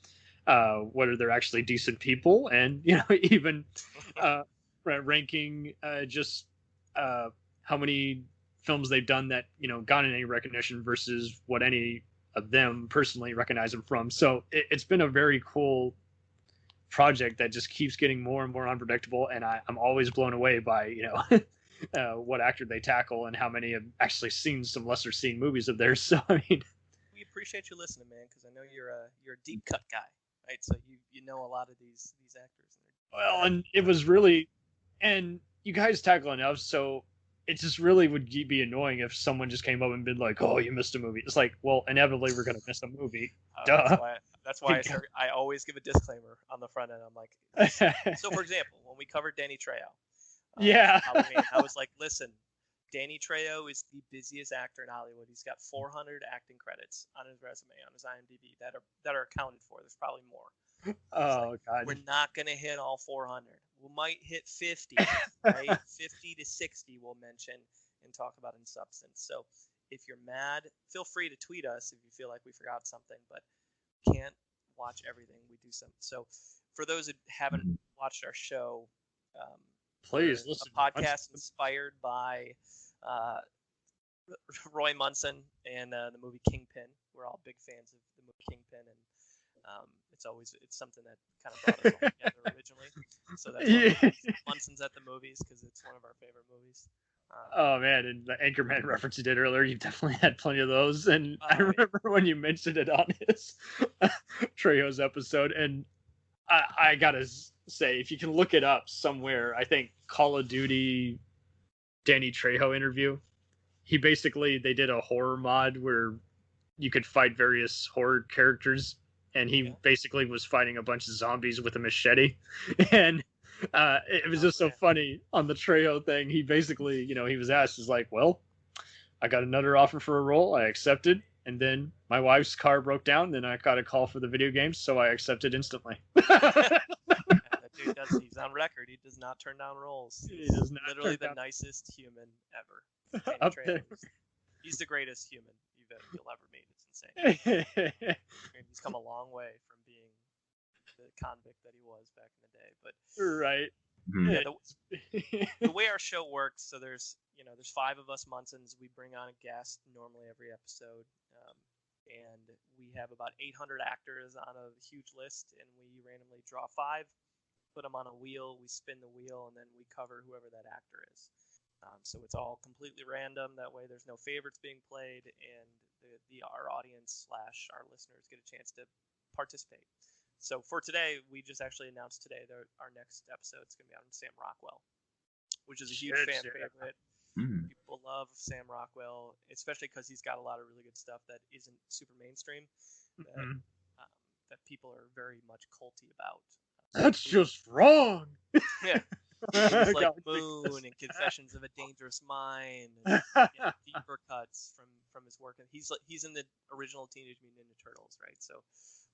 S3: whether they're actually decent people, and even ranking just how many films they've done that gotten any recognition versus what any of them personally recognize them from. So it's been a very cool project that just keeps getting more and more unpredictable, and I'm always blown away by what actor they tackle and how many have actually seen some lesser seen movies of theirs. So I mean,
S4: we appreciate you listening, man, because I know you're a deep cut guy, right? So you know a lot of these actors.
S3: Well, and it was really, and you guys tackle enough, so it just really would be annoying if someone just came up and been like, "Oh, you missed a movie." It's like, well, inevitably we're gonna miss a movie. Duh.
S4: That's why I always give a disclaimer on the front end. I'm like, so for example, when we covered Danny Trejo. I was like, listen, Danny Trejo is the busiest actor in Hollywood. He's got 400 acting credits on his resume, on his IMDb that are accounted for. There's probably more.
S3: Oh, God.
S4: We're not going to hit all 400. We might hit 50, right? 50 to 60 we'll mention and talk about in substance. So if you're mad, feel free to tweet us if you feel like we forgot something, but can't watch everything. We do some. So for those who haven't watched our show,
S3: Please listen.
S4: A podcast inspired by Roy Munson and the movie Kingpin. We're all big fans of the movie Kingpin, and it's something that kind of brought us all together originally. So that's why Munsons at the movies, because it's one of our favorite movies.
S3: Oh man, and the Anchorman reference you did earlier, you definitely had plenty of those. And I remember when you mentioned it on his Trejo's episode, and I gotta say, if you can look it up somewhere, I think Call of Duty Danny Trejo interview. They did a horror mod where you could fight various horror characters, and he basically was fighting a bunch of zombies with a machete. And it was just so funny on the Trejo thing. He basically, he was asked, is like, well, I got another offer for a role. I accepted. And then my wife's car broke down. Then I got a call for the video games. So I accepted instantly.
S4: That dude he's on record. He does not turn down roles. He's literally the nicest human ever.
S3: Up there.
S4: He's the greatest human you'll ever meet. It's insane. He's come a long way from being the convict that he was back in the day. But
S3: right.
S4: Yeah, the way our show works, so there's 5 of us Munsons. We bring on a guest normally every episode, and we have about 800 actors on a huge list, and we randomly draw 5, put them on a wheel, we spin the wheel, and then we cover whoever that actor is. So it's all completely random. That way, there's no favorites being played, and our audience / our listeners get a chance to participate. So for today, we just actually announced today that our next episode is going to be on Sam Rockwell, which is a huge fan favorite. People love Sam Rockwell, especially because he's got a lot of really good stuff that isn't super mainstream, that people are very much culty about.
S3: That's just wrong.
S4: Yeah. Things like Moon and Confessions of a Dangerous Mind, and deeper cuts from his work. And he's in the original Teenage Mutant Ninja Turtles, right? So,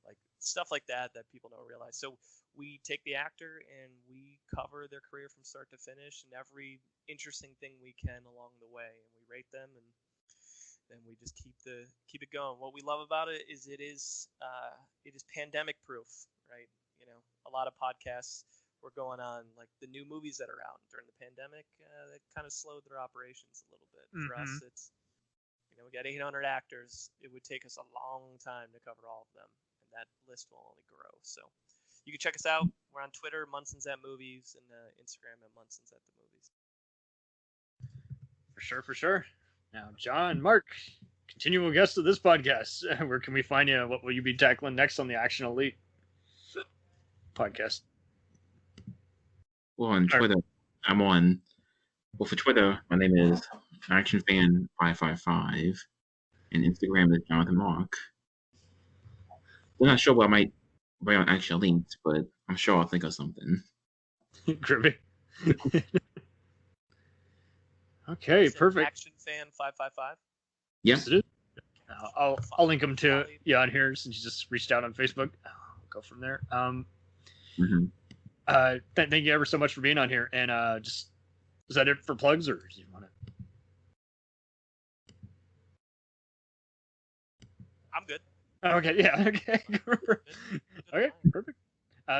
S4: like stuff like that people don't realize. So we take the actor and we cover their career from start to finish, and every interesting thing we can along the way, and we rate them, and then we just keep it going. What we love about it is it is pandemic proof, right? A lot of podcasts were going on, like the new movies that are out during the pandemic, that kind of slowed their operations a little bit. For us, it's, we got 800 actors. It would take us a long time to cover all of them, and that list will only grow. So you can check us out. We're on Twitter, Munsons at Movies, and Instagram at Munsons at the Movies.
S3: For sure. Now, John, Mark, continual guest of this podcast. Where can we find you? What will you be tackling next on the Action Elite podcast?
S5: Well, on Twitter, for Twitter, my name is ActionFan555, and Instagram is Jonathan Mark. We're not sure what I might write on Action Elite, but I'm sure I'll think of something.
S3: Grippy. Okay, perfect.
S4: ActionFan555?
S5: Yes,
S3: it is. I'll link them to you on here since you just reached out on Facebook. I'll go from there. Thank you ever so much for being on here. And is that it for plugs, or do you want to?
S4: I'm good.
S3: Okay, yeah, okay. Okay, perfect.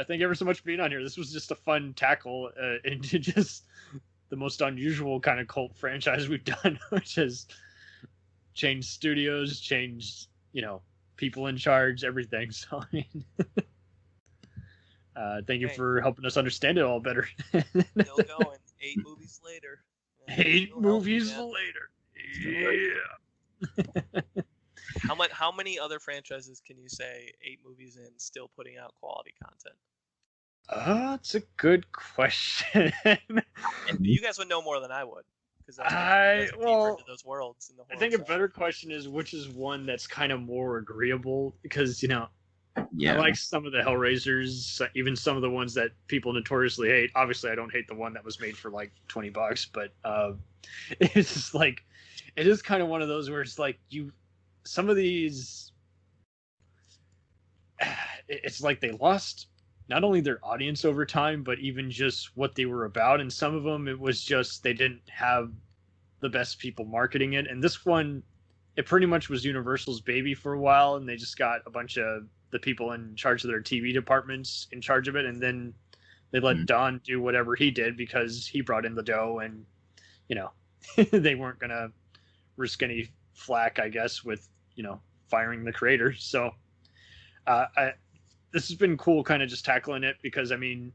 S3: Thank you ever so much for being on here. This was just a fun tackle into just the most unusual kind of cult franchise we've done, which has changed studios, changed, people in charge, everything. So, I mean, thank you for helping us understand it all better.
S4: Still going. 8 movies later.
S3: 8 movies later. Yeah.
S4: How many other franchises can you say 8 movies in still putting out quality content?
S3: That's a good question.
S4: And you guys would know more than I would, because into those worlds. In the
S3: I think a better question is which is one that's kind of more agreeable, because I like some of the Hellraisers, even some of the ones that people notoriously hate. Obviously, I don't hate the one that was made for like $20, but it's just like it is kind of one of those where it's like some of these, it's like they lost not only their audience over time, but even just what they were about. And some of them, it was just they didn't have the best people marketing it. And this one, it pretty much was Universal's baby for a while, and they just got a bunch of the people in charge of their TV departments in charge of it, and then They let Don do whatever he did because he brought in the dough, and they weren't gonna risk any flack, I guess, with firing the creator. So this has been cool, kind of just tackling it, because I mean,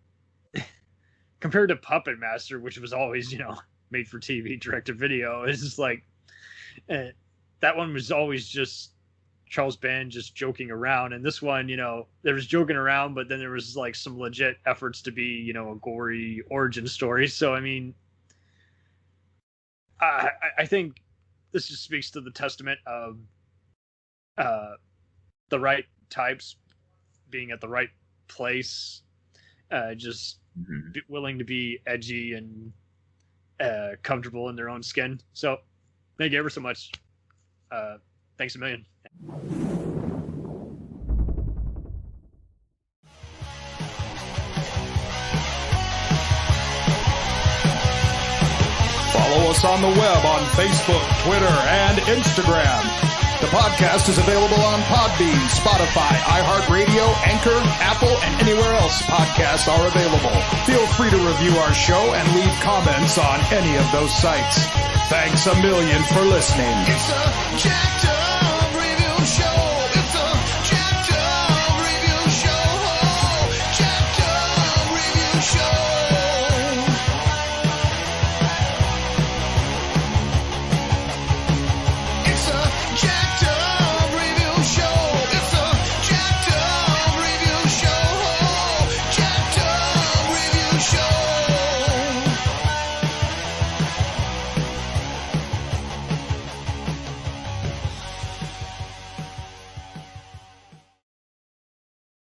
S3: compared to Puppet Master, which was always made for TV, direct to video, it's just like that one was always just Charles Band just joking around, and this one, there was joking around, but then there was like some legit efforts to be, a gory origin story. So I mean, I think this just speaks to the testament of the right types being at the right place, just willing to be edgy and comfortable in their own skin. So thank you ever so much. Thanks a million.
S2: Follow us on the web on Facebook, Twitter, and Instagram. The podcast is available on Podbean, Spotify, iHeartRadio, Anchor, Apple, and anywhere else podcasts are available. Feel free to review our show and leave comments on any of those sites. Thanks a million for listening.
S1: It's a jacked up review show.